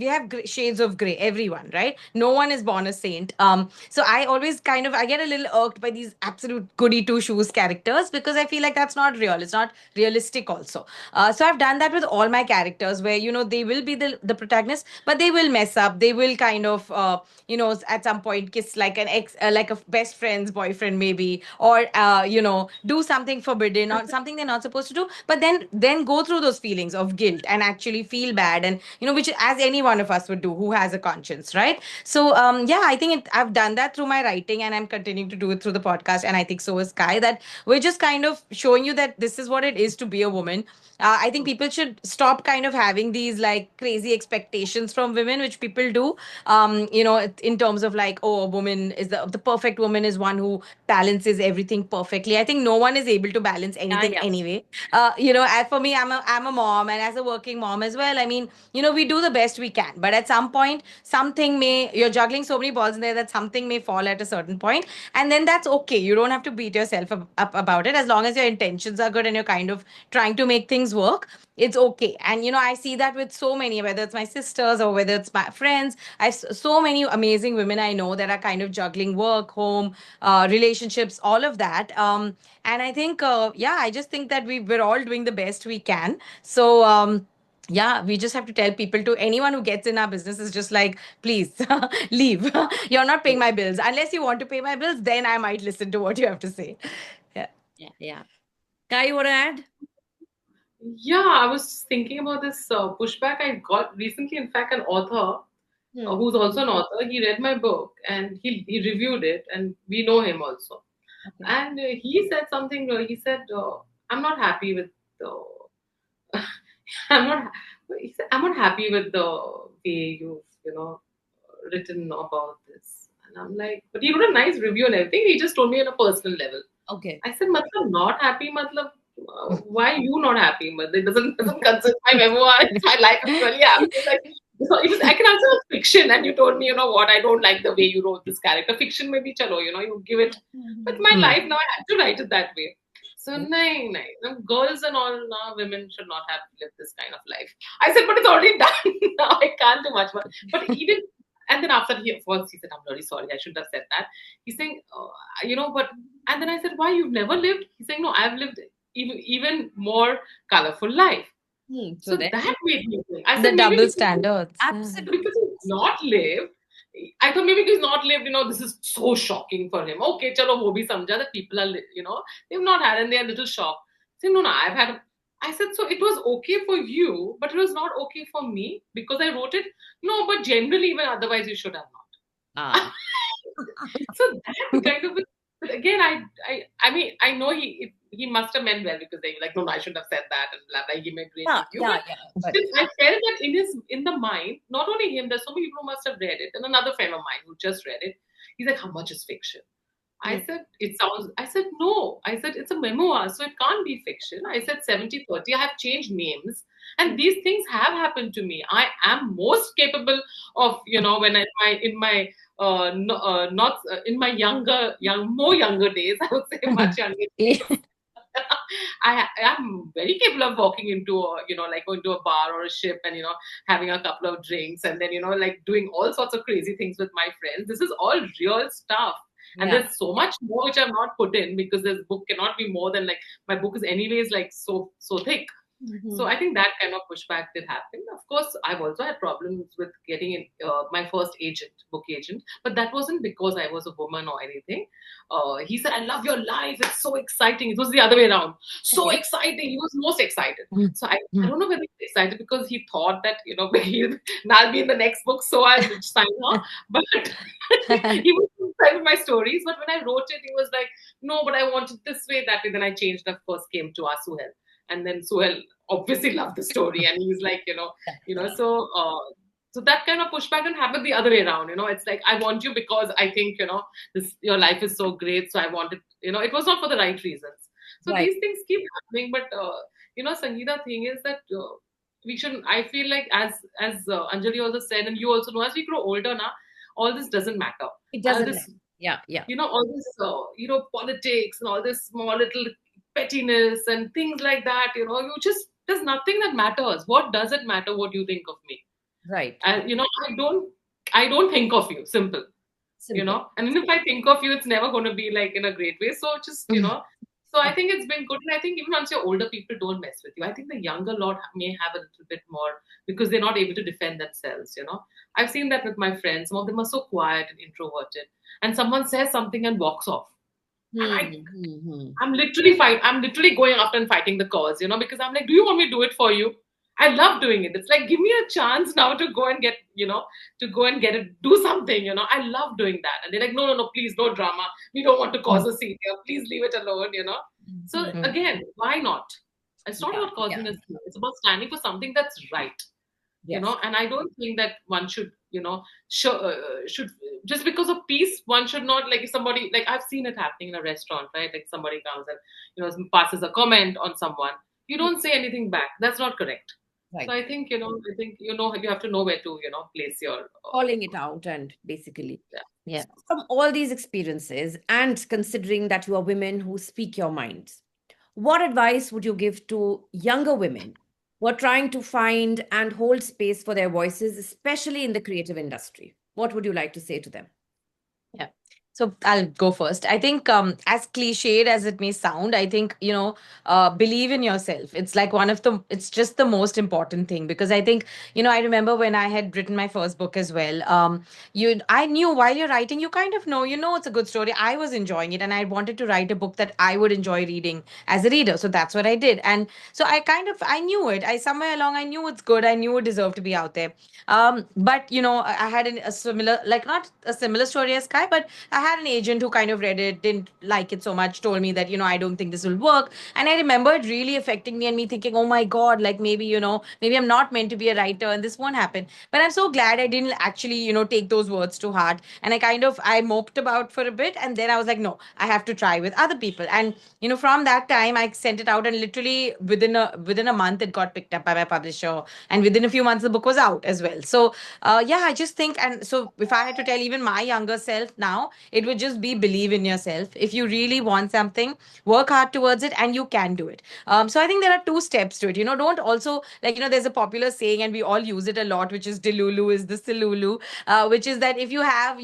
have shades of gray, everyone, right? No one is born a saint. So I always I get a little irked by these absolute goody two shoes characters, because I feel like that's not real, it's not realistic also. So I've done that with all my characters, where they will be the protagonist, but they will mess up, they will at some point kiss like an ex, like a best friend's boyfriend maybe, or do something forbidden or something they're not supposed to do, but then go through those feelings of guilt and actually feel bad, and which as any one of us would do who has a conscience, right? So yeah, I think I've done that through my writing, and I'm continuing to do it through the podcast, and I think so is Kai, that we're just kind of showing you that this is what it is to be a woman. I think people should stop kind of having these like crazy expectations from women, which people do. In terms of like, oh, a woman is the perfect woman is one who balances everything perfectly. I think no one is able to balance Yeah, anything yeah. anyway. As for me, I'm a mom, and as a working mom as well. I mean, we do the best we can, but at some point, you're juggling so many balls in there that something may fall at a certain point, and then that's okay. You don't have to beat yourself up about it, as long as your intentions are good and you're kind of trying to make things work. It's okay. And I see that with so many, whether it's my sisters or whether it's my friends. So many amazing women I know that are kind of juggling work, home, relationships, all of that. And I think, yeah, I just think that we're all doing the best we can. So, yeah, we just have to tell people, to anyone who gets in our business, is just like, please leave. You're not paying my bills. Unless you want to pay my bills, then I might listen to what you have to say. Yeah. Yeah, yeah. Kai, you want to add? Yeah, I was thinking about this pushback I got recently. In fact, an author who's also an author, he read my book and he reviewed it, and we know him also. Okay. And he said something. He said, "I'm not happy with the. I'm not. He said, I'm not happy with the way you've written about this." And I'm like, but he wrote a nice review and everything. He just told me on a personal level. Okay. I said, "Matlab not happy, matlab why are you not happy? But it doesn't consider my memoir. It's my life. I'm really happy." Like, so I can answer with fiction, and you told me, what, I don't like the way you wrote this character. Fiction maybe chalo, you give it. But my Hmm. life now, I have to write it that way. So nahin, nahin. Now, girls and all now, women should not have lived this kind of life. I said, but it's already done. Now I can't do much more. But even and then after first he said, "I'm really sorry. I shouldn't have said that." He's saying, but and then I said, "Why, you've never lived?" He's saying, "No, I've lived even more colorful life." So So then, that made me think. I The said, maybe double because standards. Yeah. absolutely. he's not lived. I thought maybe he's not lived. This is so shocking for him. Okay, chalo, wo bhi samjha that people are, they've not had and they're a little shocked. I said, no, I've had. I said, so it was okay for you, but it was not okay for me because I wrote it. No, but generally, even otherwise, you should have not. Ah, So that kind of, but again, I mean, I know he must have meant well, because they were like, no, I shouldn't have said that, and blah blah. He made great yeah, review, yeah, but yeah. But still, I felt that in the mind, not only him, there's so many people who must have read it, and another friend of mine who just read it. He's like, how much is fiction? I said, it sounds, I said, no. I said, it's a memoir, so it can't be fiction. I said 70-30. I have changed names. And these things have happened to me. I am most capable of, when in my not in my more younger days, I would say much younger days. I am very capable of walking into like going to a bar or a ship and having a couple of drinks, and then like doing all sorts of crazy things with my friends. This is all real stuff. And yeah, there's so much more which I've not put in, because this book cannot be more than, like, my book is anyways like so thick. So I think that kind of pushback did happen. Of course, I've also had problems with getting in, my first agent, book agent, but that wasn't because I was a woman or anything. He said, "I love your life. It's so exciting." It was the other way around. So Okay. exciting. He was most excited. Mm, So I mm. don't know whether he's excited because he thought that, I'll be in the next book, so I'll sign her. But he was excited with my stories. But when I wrote it, he was like, "No, but I want it this way, that way." Then I changed. Of course, came to our Suhel. And then Suhel obviously loved the story, and he's like, so that kind of pushback can happen the other way around. It's like, I want you because I think, this your life is so great, so I want it. It was not for the right reasons. So Right. these things keep happening, but Sangeeta, thing is that we shouldn't. I feel like, as Anjali also said, and you also know, as we grow older now, all this doesn't matter. It All doesn't this, matter. Yeah, yeah. all this, politics and all this small little pettiness and things like that, you just, there's nothing that matters. What does it matter what you think of me? Right. And, I don't think of you, simple, Simple. and then if I think of you, it's never going to be like in a great way. So just, so I Okay. think it's been good. And I think even once you're older, people don't mess with you. I think the younger lot may have a little bit more because they're not able to defend themselves. I've seen that with my friends. Some of them are so quiet and introverted, and someone says something and walks off. And I'm literally going after and fighting the cause, because I'm like, do you want me to do it for you? I love doing it. It's like, give me a chance now to go and get it, do something. I love doing that. And they're like, no, no, no, please, no drama. We don't want to cause a scene here. Please leave it alone. So Mhm. again, why not? It's not Yeah, about yeah, causing a scene. It's about standing for something that's right yes. and I don't think that one should should just because of peace one should not, like, if somebody, like, I've seen it happening in a restaurant, right? Like, somebody comes and passes a comment on someone, you Mm. don't say anything back. That's not correct. So Right. I think you have to know where to place your Calling it out and basically. yeah. Yeah. From all these experiences and considering that you are women who speak your minds, what advice would you give to younger women who are trying to find and hold space for their voices, especially in the creative industry? What would you like to say to them? Yeah. So I'll go first. I think, as cliched as it may sound, I think, believe in yourself. It's like it's just the most important thing, because I think, I remember when I had written my first book as well. I knew while you're writing, you kind of know, it's a good story. I was enjoying it, and I wanted to write a book that I would enjoy reading as a reader. So that's what I did. And so I knew it. Somewhere along, I knew it's good. I knew it deserved to be out there. But I had a similar, like, not a similar story as Kai, but I had an agent who kind of read it, didn't like it so much, told me that, I don't think this will work. And I remember it really affecting me and me thinking, oh my God, like, maybe I'm not meant to be a writer and this won't happen. But I'm so glad I didn't actually, take those words to heart. And I moped about for a bit, and then I was like, no, I have to try with other people. And from that time, I sent it out, and literally within a month, it got picked up by my publisher, and within a few months, the book was out as well. So yeah, I just think, and so if I had to tell even my younger self now, it would just be believe in yourself. If you really want something, work hard towards it, and you can do it. So I think there are two steps to it. Don't also, like, there's a popular saying, and we all use it a lot, which is delulu is the silulu, which is that if you have,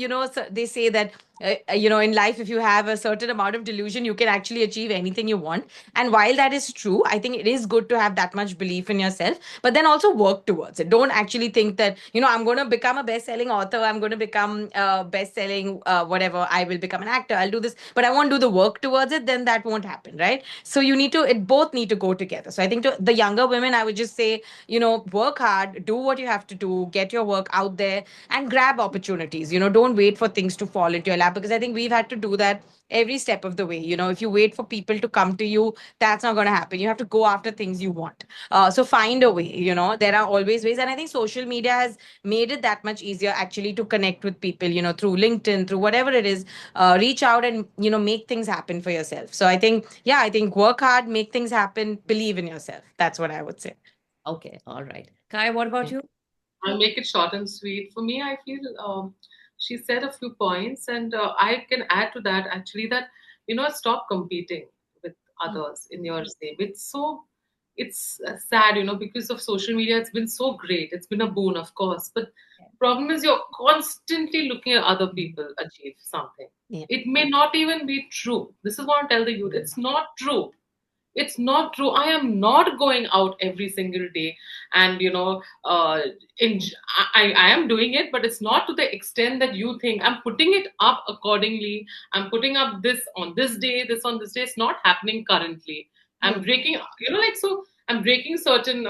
they say that in life, if you have a certain amount of delusion, you can actually achieve anything you want. And while that is true, I think it is good to have that much belief in yourself, but then also work towards it. Don't actually think that, I'm going to become a best-selling author, I'm going to become best-selling whatever, I will become an actor, I'll do this, but I won't do the work towards it. Then that won't happen, right? So it both need to go together. So I think to the younger women, I would just say, work hard, do what you have to do, get your work out there, and grab opportunities. Don't wait for things to fall into your lap, because I think we've had to do that every step of the way. If you wait for people to come to you, that's not going to happen. You have to go after things you want. So find a way. There are always ways, and I think social media has made it that much easier actually to connect with people, through LinkedIn, through whatever it is. Reach out and make things happen for yourself. So I think, yeah, I think work hard, make things happen, believe in yourself. That's what I would say. Okay, all right. Kai, what about Yeah. you? I'll make it short and sweet. For me, I feel she said a few points, and I can add to that actually that stop competing with others in your same. It's sad, because of social media. It's been so great. It's been a boon, of course, but the problem is you're constantly looking at other people achieve something. Yeah. It may not even be true. This is what I tell the youth. It's not true. It's not true. I am not going out every single day, and in, I am doing it, but it's not to the extent that you think. I'm putting it up accordingly. I'm putting up this on this day, this on this day. It's not happening currently. I'm Hmm. breaking, like, so I'm breaking certain,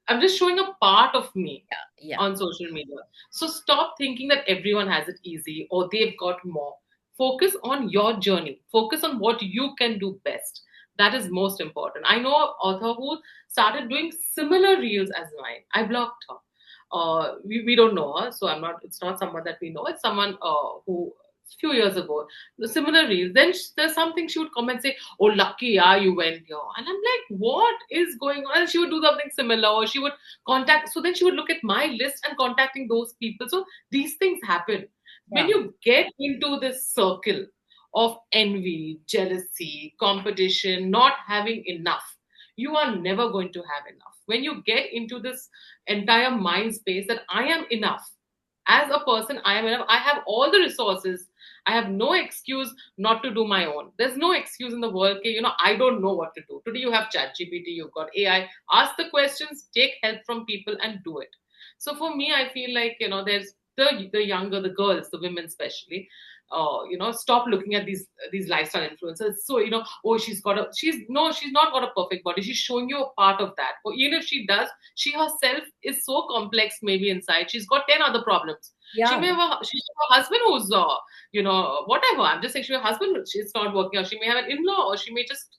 I'm just showing a part of me Yeah, yeah. on social media. So stop thinking that everyone has it easy or they've got more. Focus on your journey. Focus on what you can do best. That is most important. I know an author who started doing similar reels as mine. I blocked her. We don't know her, so I'm not. It's not someone that we know. It's someone who few years ago, the similar reels. Then there's something she would come and say, "Oh, lucky, yeah, you went here," and I'm like, "What is going on?" And she would do something similar, or she would contact. So then she would look at my list and contacting those people. So these things happen when Yeah. you get into this circle of envy, jealousy, competition, not having enough. You are never going to have enough. When you get into this entire mind space that I am enough, as a person, I am enough, I have all the resources, I have no excuse not to do my own. There's no excuse in the world. Okay, I don't know what to do. Today you have ChatGPT, you've got AI. Ask the questions, take help from people, and do it. So for me, I feel like there's the younger, the girls, the women especially. Stop looking at these lifestyle influencers. So oh, she's not got a perfect body. She's showing you a part of that. Or even if she does, she herself is so complex. Maybe inside, she's got 10 other problems. She Yeah. may have a husband who's whatever. I'm just saying, she may have a husband. She's not working out. She may have an in-law, or she may just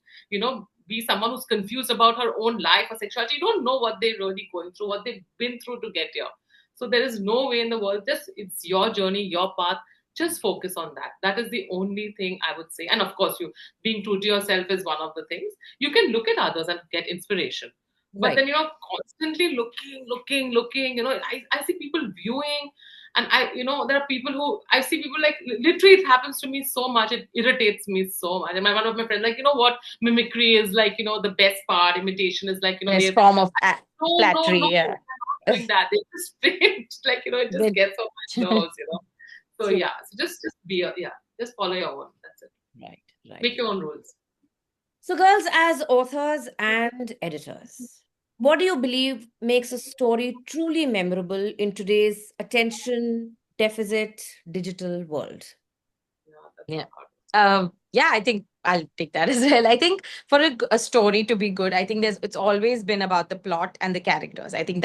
be someone who's confused about her own life or sexuality. You don't know what they're really going through, what they've been through to get here. So there is no way in the world. Just it's your journey, your path. Just focus on that. That is the only thing I would say. And of course, you being true to yourself is one of the things. You can look at others and get inspiration, but Right. then constantly looking. I see people viewing, and there are people who I see people like literally it happens to me so much. It irritates me so much. And one of my friends like, what, mimicry is like, the best part. Imitation is like, Yes, they're form of no, flattery. no, Yeah. they're not doing that. They just faint. Like, it just They- gets on my nerves. So True. yeah, so just be yeah, just follow your own. That's it. Right, right. Make your own rules. So, girls, as authors and editors, what do you believe makes a story truly memorable in today's attention deficit digital world? Yeah, that's Yeah. a hard Yeah, I think I'll take that as well. I think for a story to be good, I think it's always been about the plot and the characters. I think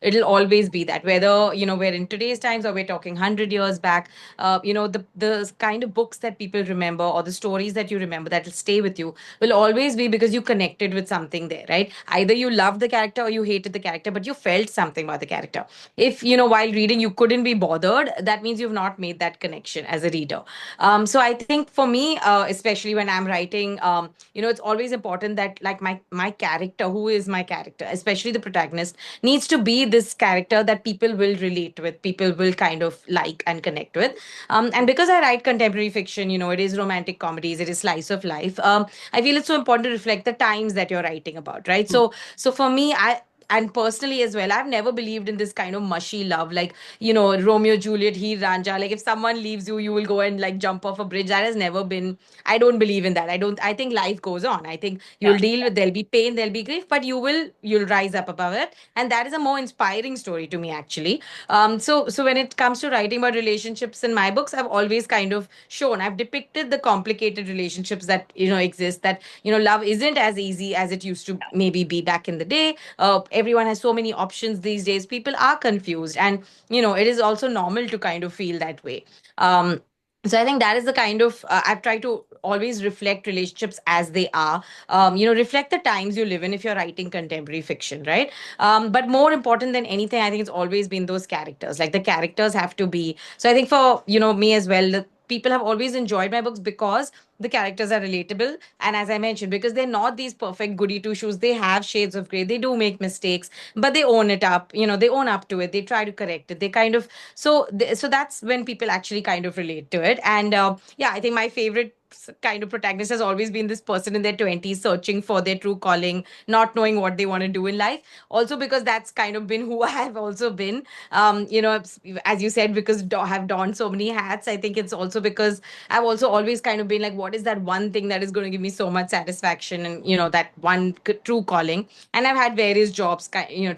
it'll always be that. Whether, we're in today's times or we're talking 100 years back, the kind of books that people remember or the stories that you remember that will stay with you will always be because you connected with something there, right? Either you loved the character or you hated the character, but you felt something about the character. If, while reading you couldn't be bothered, that means you've not made that connection as a reader. So I think for me, especially when I'm writing, it's always important that like my character, who is my character, especially the protagonist, needs to be this character that people will relate with, people will kind of like and connect with. And because I write contemporary fiction, it is romantic comedies, it is slice of life. I feel it's so important to reflect the times that you're writing about, right? So for me, and personally as well, I've never believed in this kind of mushy love, like Romeo Juliet, he Ranja. Like if someone leaves you, you will go and like jump off a bridge. That has never been. I don't believe in that. I think life goes on. I think Yeah. you'll deal with. There'll be pain. There'll be grief, but you'll rise up above it. And that is a more inspiring story to me actually. So when it comes to writing about relationships in my books, I've always kind of shown. I've depicted the complicated relationships that exist. That love isn't as easy as it used to maybe be back in the day. Everyone has so many options these days. People are confused, and it is also normal to kind of feel that way. So I think that is the kind of I've tried to always reflect relationships as they are. Reflect the times you live in if you're writing contemporary fiction, right? But more important than anything, I think it's always been those characters. Like the characters have to be. So I think for me as well, the people have always enjoyed my books because the characters are relatable, and as I mentioned, because they're not these perfect goody two shoes. They have shades of gray, they do make mistakes, but they own it up. They own up to it, they try to correct it, they kind of. So that's when people actually kind of relate to it. And yeah, I think my favorite kind of protagonist has always been this person in their 20s searching for their true calling, not knowing what they want to do in life. Also, because that's kind of been who I have also been. As you said, because have donned so many hats. I think it's also because I've also always kind of been like, what is that one thing that is going to give me so much satisfaction, and that one true calling. And I've had various jobs,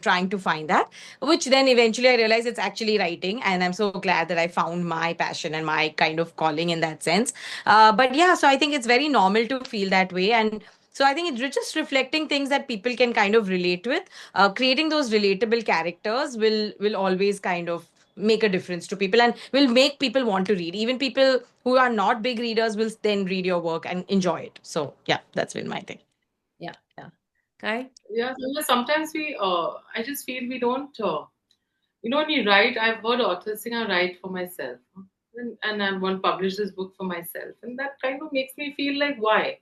trying to find that, which then eventually I realized it's actually writing, and I'm so glad that I found my passion and my kind of calling in that sense. But yeah, so I think it's very normal to feel that way. And so I think it's just reflecting things that people can kind of relate with. Creating those relatable characters will always kind of make a difference to people, and will make people want to read. Even people who are not big readers will then read your work and enjoy it. So yeah, that's been my thing. Yeah, yeah. Kai? Yeah, sometimes I just feel we don't, when you write, I've heard authors saying I write for myself. And I want to publish this book for myself. And that kind of makes me feel like, why?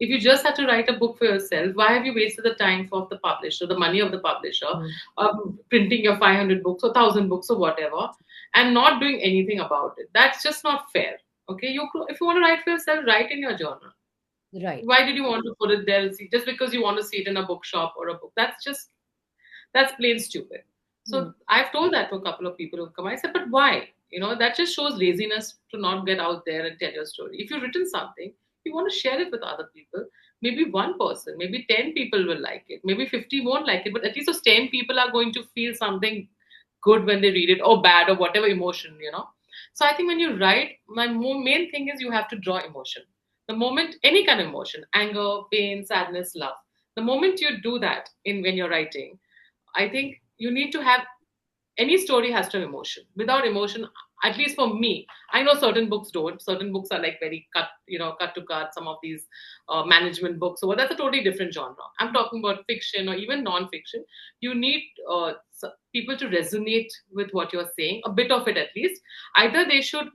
If you just had to write a book for yourself, why have you wasted the time of the publisher, the money of the publisher, Mm. printing your 500 books or 1,000 books or whatever, and not doing anything about it? That's just not fair. Okay, if you want to write for yourself, write in your journal. Right. Why did you want to put it there and see just because you want to see it in a bookshop or a book? That's plain stupid. Mm. So I've told that to a couple of people who've come. I said, but why? That just shows laziness to not get out there and tell your story. If you've written something, you want to share it with other people. Maybe one person, maybe 10 people will like it. Maybe 50 won't like it, but at least those 10 people are going to feel something good when they read it, or bad, or whatever emotion. So I think when you write, my main thing is you have to draw emotion. The moment, any kind of emotion, anger, pain, sadness, love, the moment you do that when you're writing, I think you need to have, any story has to have emotion. Without emotion, at least for me, I know certain books don't. Certain books are like very cut to cut. Some of these management books, so that's a totally different genre. I'm talking about fiction or even non-fiction. You need people to resonate with what you're saying, a bit of it at least. Either they should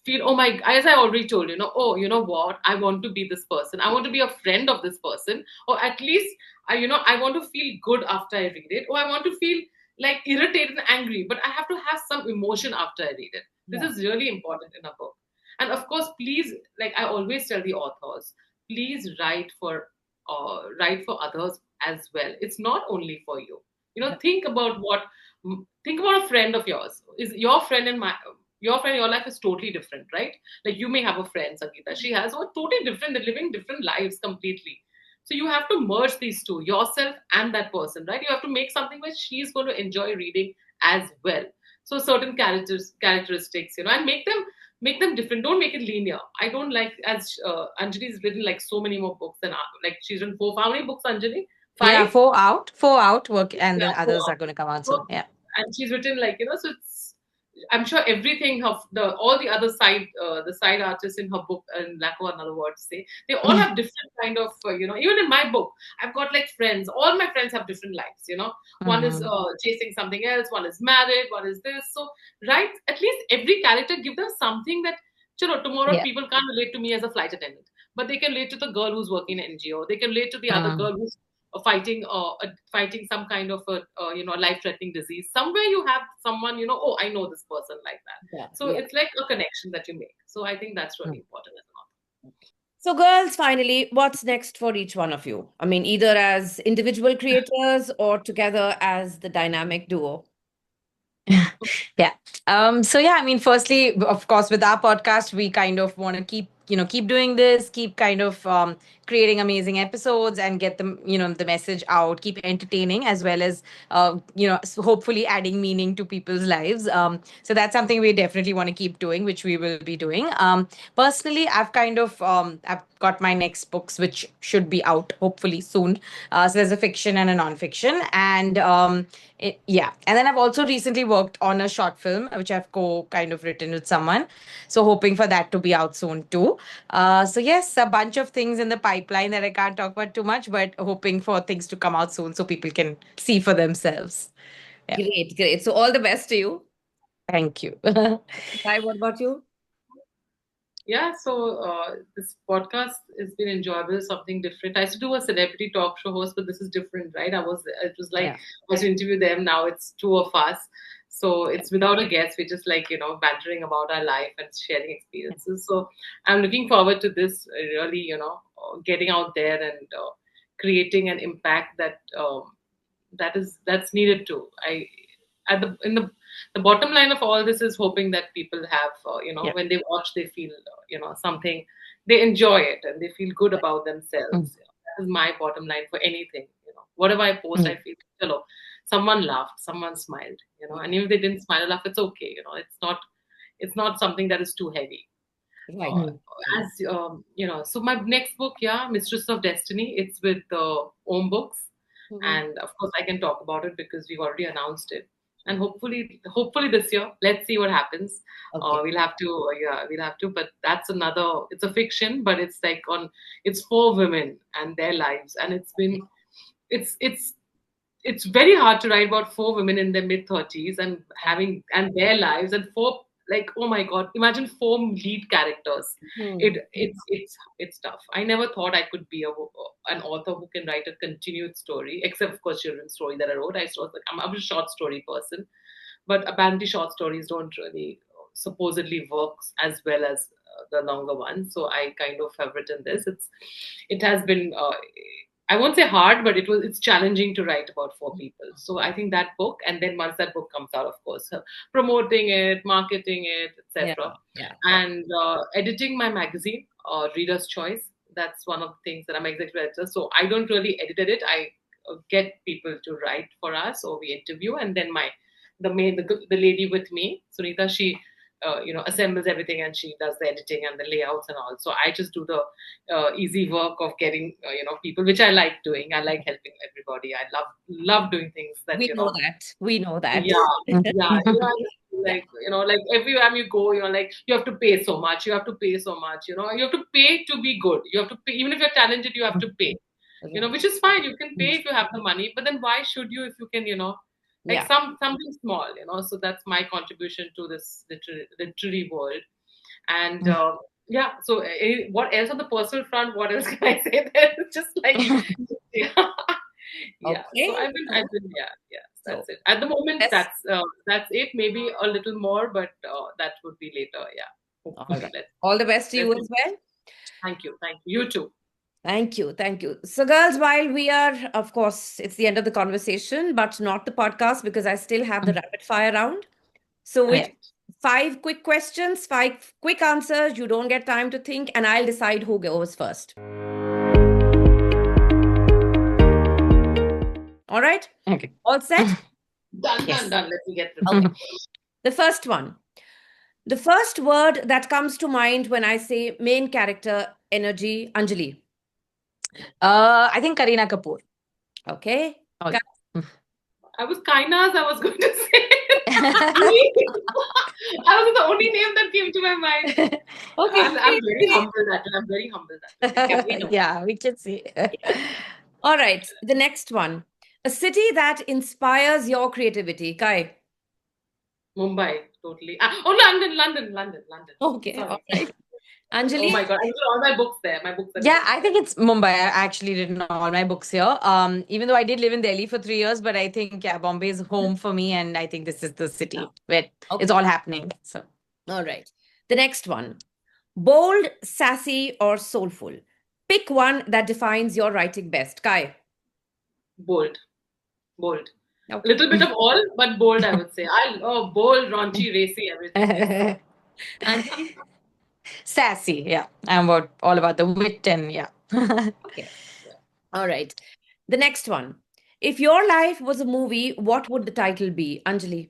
feel, oh my, as I already told oh, you know what, I want to be this person, I want to be a friend of this person, or at least I want to feel good after I read it, or I want to feel like irritated and angry, but I have to have some emotion after I read it. This Yeah. is really important in a book. And of course, please, like I always tell the authors, please write for others as well. It's not only for you. Think about think about a friend of yours. Is your friend and your friend in your life is totally different, right? Like you may have a friend, Sangeeta. She has a totally different. They're living different lives completely. So you have to merge these two, yourself and that person, right? You have to make something which she's going to enjoy reading as well. So certain characteristics, and make them different. Don't make it linear. I don't like, as Anjali's written like so many more books than like she's written four. How many books, Anjali? Yeah, Five? four out work, and Yeah, then four. others are going to come out soon. So, Yeah. and she's written like, so it's, I'm sure everything of all the other the side artists in her book, and lack of another word to say, they all have different kind of, even in my book, I've got like friends. All my friends have different lives. One is Mhm. chasing something else, one is married, one is this. So, right, at least every character, give them something that, tomorrow Yeah. people can't relate to me as a flight attendant, but they can relate to the girl who's working in an NGO. They can relate to the other Mm. girl who's fighting some kind of a life threatening disease. Somewhere you have someone, oh, I know this person like that. Yeah. So Yeah. it's like a connection that you make. So I think that's really Mm. important as an So, girls, finally, what's next for each one of you? I mean, either as individual creators or together as the dynamic duo. Yeah. So yeah, I mean, firstly, of course, with our podcast, we kind of want to keep doing this, keep kind of creating amazing episodes and get them, the message out, keep entertaining as well as, hopefully adding meaning to people's lives. So that's something we definitely want to keep doing, which we will be doing. Personally, I've got my next books, which should be out hopefully soon. So there's a fiction and a non-fiction, and yeah. And then I've also recently worked on a short film, which I've kind of written with someone. So hoping for that to be out soon too. So yes, a bunch of things in the pipeline that I can't talk about too much, but hoping for things to come out soon so people can see for themselves. Yeah. Great, great. So, all the best to you. Thank you. Kai, what about you? Yeah, so this podcast has been enjoyable, something different. I used to do a celebrity talk show host, but this is different, right? It was like Yeah. I was to interview them. Now it's two of us. So it's without a guest. We're just like, bantering about our life and sharing experiences. So I'm looking forward to this, really, getting out there and creating an impact that's needed too. At the bottom line of all this is hoping that people have, Yeah. when they watch, they feel, something, they enjoy it and they feel good about Mm. themselves. That is my bottom line for anything. Whatever I post, I Mm. feel, someone laughed, someone smiled, and if they didn't smile or laugh, it's okay. It's not something that is too heavy. Right. Uh, Mm. so my next book, yeah, Mistress of Destiny, it's with Om Books, Mhm. and of course I can talk about it because we've already announced it. And hopefully this year, let's see what happens. Okay. We'll have to, but that's another. It's a fiction, but it's for women and their lives, and it's it's it's very hard to write about four women in their mid 30s and having and their lives, and four, like, oh my god, imagine four lead characters. Hmm. It's tough. I never thought I could be an author who can write a continued story, except of course children's story that I wrote. I'm a short story person, but apparently short stories don't really supposedly works as well as the longer ones. So I kind of have written this. It has been, I won't say hard, but it's challenging to write about four people. So I think that book, and then once that book comes out, of course, promoting it, marketing it, Yeah. etc., Yeah. Yeah. and editing my magazine, Reader's Choice. That's one of the things that I'm executive editor. So I don't really edit it. I get people to write for us, or we interview, and then the lady with me, Sunita, she assembles everything, and she does the editing and the layouts and all. So I just do the easy work of getting people, which I like doing. I like helping everybody. I love doing things that We know that. We know that. yeah, yeah. Mm. I just feel Yeah. like every time you go, like you have to pay so much. You have to pay so much. You have to pay to be good. You have to pay, even if you're talented. You have to pay. Right. Which is fine. You can pay if you have the money, but then why should you if you can, like Yeah. something small. So that's my contribution to this literary world. And yeah. So what else on the personal front? What else can I say? There, it's just like yeah. Yeah. So Okay. I've been, yeah, yeah. So That's it. At the moment, let's that's it. Maybe a little more, but that would be later. Yeah. all Hopefully, right. All the best to you let's. as well. Thank you. You too. Thank you. Thank you. So, girls, while we are, of course, it's the end of the conversation, but not the podcast because I still have the rapid fire round. So, with Yeah. Right. 5 quick questions, 5 quick answers, you don't get time to think, and I'll decide who goes first. All right? Okay. All set? Done, Yes. done, done. Let me get this. Okay. The first one. The first word that comes to mind when I say main character energy, Anjali. I think Kareena Kapoor. Okay. Oh. I was Kainaz. I was going to say. I was the only name that came to my mind. Okay. I'm very humbled at it. I'm very humbled at it. Yeah, we know. Yeah, we can see. All right. The next one. A city that inspires your creativity. Kai. Mumbai, totally. London. Okay. All Sorry. right. Oh Anjali. my god, I wrote all my books there. My books are Yeah, written I there. think it's Mumbai. I actually written all my books here. Even though I did live in Delhi for 3 years, but I think yeah, Bombay is home for me, and I think this is the city where it's Okay. all happening. So All right. The next one. Bold, sassy, or soulful. Pick one that defines your writing best. Kai. Bold. A Okay. little bit of all, but bold, I would say. Bold, raunchy, racy, everything. Yes. Anjali. sassy. Yeah, I'm all about the wit and yeah. Okay. All right. The next one. If your life was a movie, what would the title be? Anjali.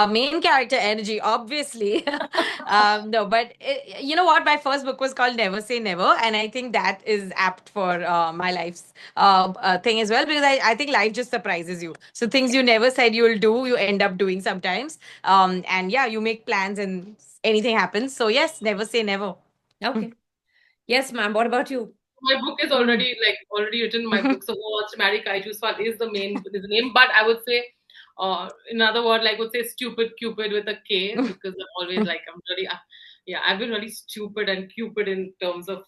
Main character energy, obviously. No, but you know what? My first book was called Never Say Never, and I think that is apt for my life's thing as well because I think life just surprises you. So things you never said you'll do, you end up doing sometimes. And yeah, you make plans and anything happens. So yes, never say never. Okay. Yes, ma'am. What about you? My book is already written. My book, so Who Wants to Marry Kaiju Swat is the name. But I would say, another word, like would say stupid Cupid with a K, because I'm always like I'm really, yeah, I've been really stupid and Cupid in terms of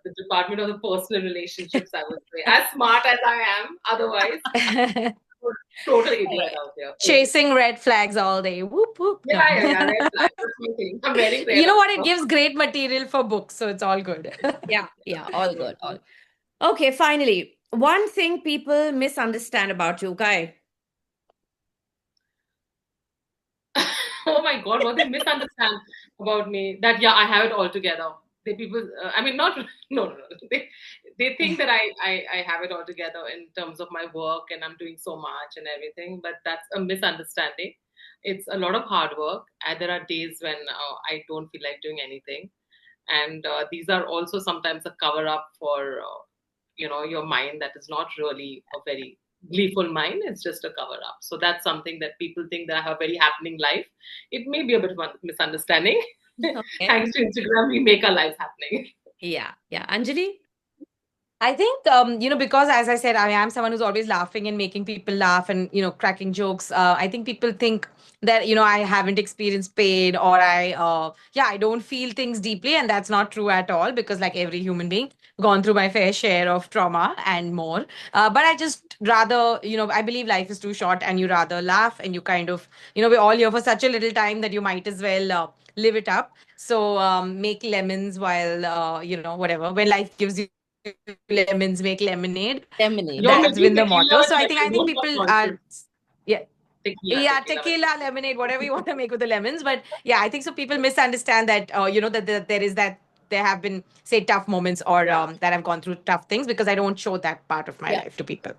the department of the personal relationships, I would say. As smart as I am, otherwise, total idiot out there. Chasing red flags all day. Whoop whoop. No. Yeah. Red flag. That's my thing. I'm wearing red. You know what? It also. gives great material for books, so it's all good. Yeah, all good. Okay, finally, one thing people misunderstand about you, Kai. Oh my God, what they misunderstand about me? That I have it all together. I mean, not no. They think that I have it all together in terms of my work and I'm doing so much and everything, but that's a misunderstanding. It's a lot of hard work, and there are days when I don't feel like doing anything, and these are also sometimes a cover up for your mind that is not really a very gleeful mind. It's just a cover up. So that's something that people think that I have a very happening life. It may be a bit of a misunderstanding. Okay. Thanks to Instagram, we make our lives happening. Yeah. Anjali? I think, because as I said, I am someone who's always laughing and making people laugh and, cracking jokes. I think people think that, I haven't experienced pain or I don't feel things deeply. And that's not true at all because like every human being, gone through my fair share of trauma and more. But I just rather, I believe life is too short and you rather laugh and you kind of, we're all here for such a little time that you might as well live it up. So make lemons while, whatever, when life gives you lemons, make lemonade. Lemonade. That's been the motto. Tequila, So I think people are yeah. Tequila. Tequila, lemonade, whatever you want to make with the lemons. But yeah, I think so people misunderstand that that there is that there have been say tough moments or that I've gone through tough things because I don't show that part of my life to people.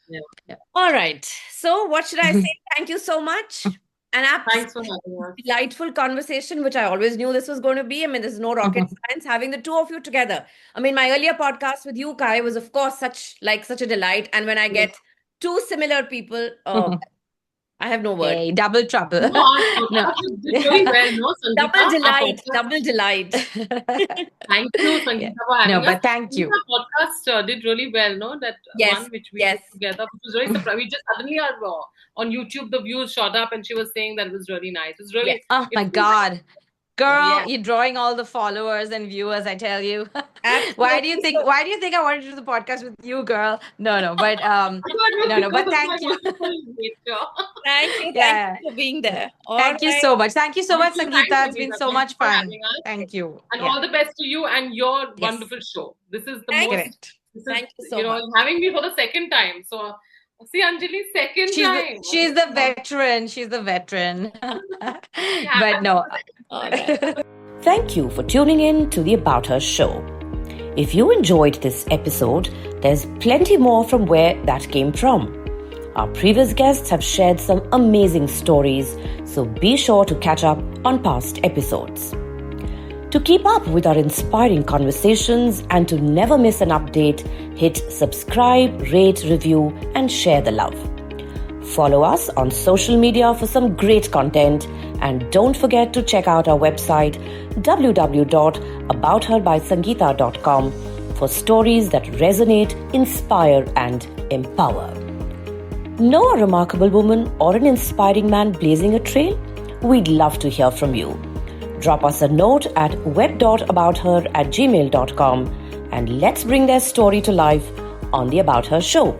Yeah. All right. So what should I say? Thank you so much. Thanks for having us. Delightful conversation, which I always knew this was going to be. I mean, there's no rocket science having the two of you together. I mean, my earlier podcast with you, Kai, was of course such a delight. And when I get two similar people, I have no word. Hey, double trouble. No. You did really well, no, Sangeeta? Double delight. Thank you, Sangeeta, for having us. But thank you. The podcast did really well, no? That one which we did together, which was really surprising. We just suddenly are on YouTube, the views shot up, and she was saying that it was really nice. It was really. Oh my God. Girl, you're drawing all the followers and viewers, I tell you. Why do you think I wanted to do the podcast with you, girl? No, but but thank you. Thank you for being there. Thank you so much, Sangeeta. It's been so much fun. Thank you. And all the best to you and your wonderful show. This is the most. Thank you so much. Having me for the second time. So see, Anjali, second time. She's the veteran. But no. Thank you for tuning in to the About Her Show. If you enjoyed this episode, there's plenty more from where that came from. Our previous guests have shared some amazing stories, so be sure to catch up on past episodes. To keep up with our inspiring conversations and to never miss an update, hit subscribe, rate, review, and share the love. Follow us on social media for some great content, and don't forget to check out our website www.aboutherbysangeeta.com for stories that resonate, inspire, and empower. Know a remarkable woman or an inspiring man blazing a trail? We'd love to hear from you. Drop us a note at web.abouther@gmail.com and let's bring their story to life on the About Her Show.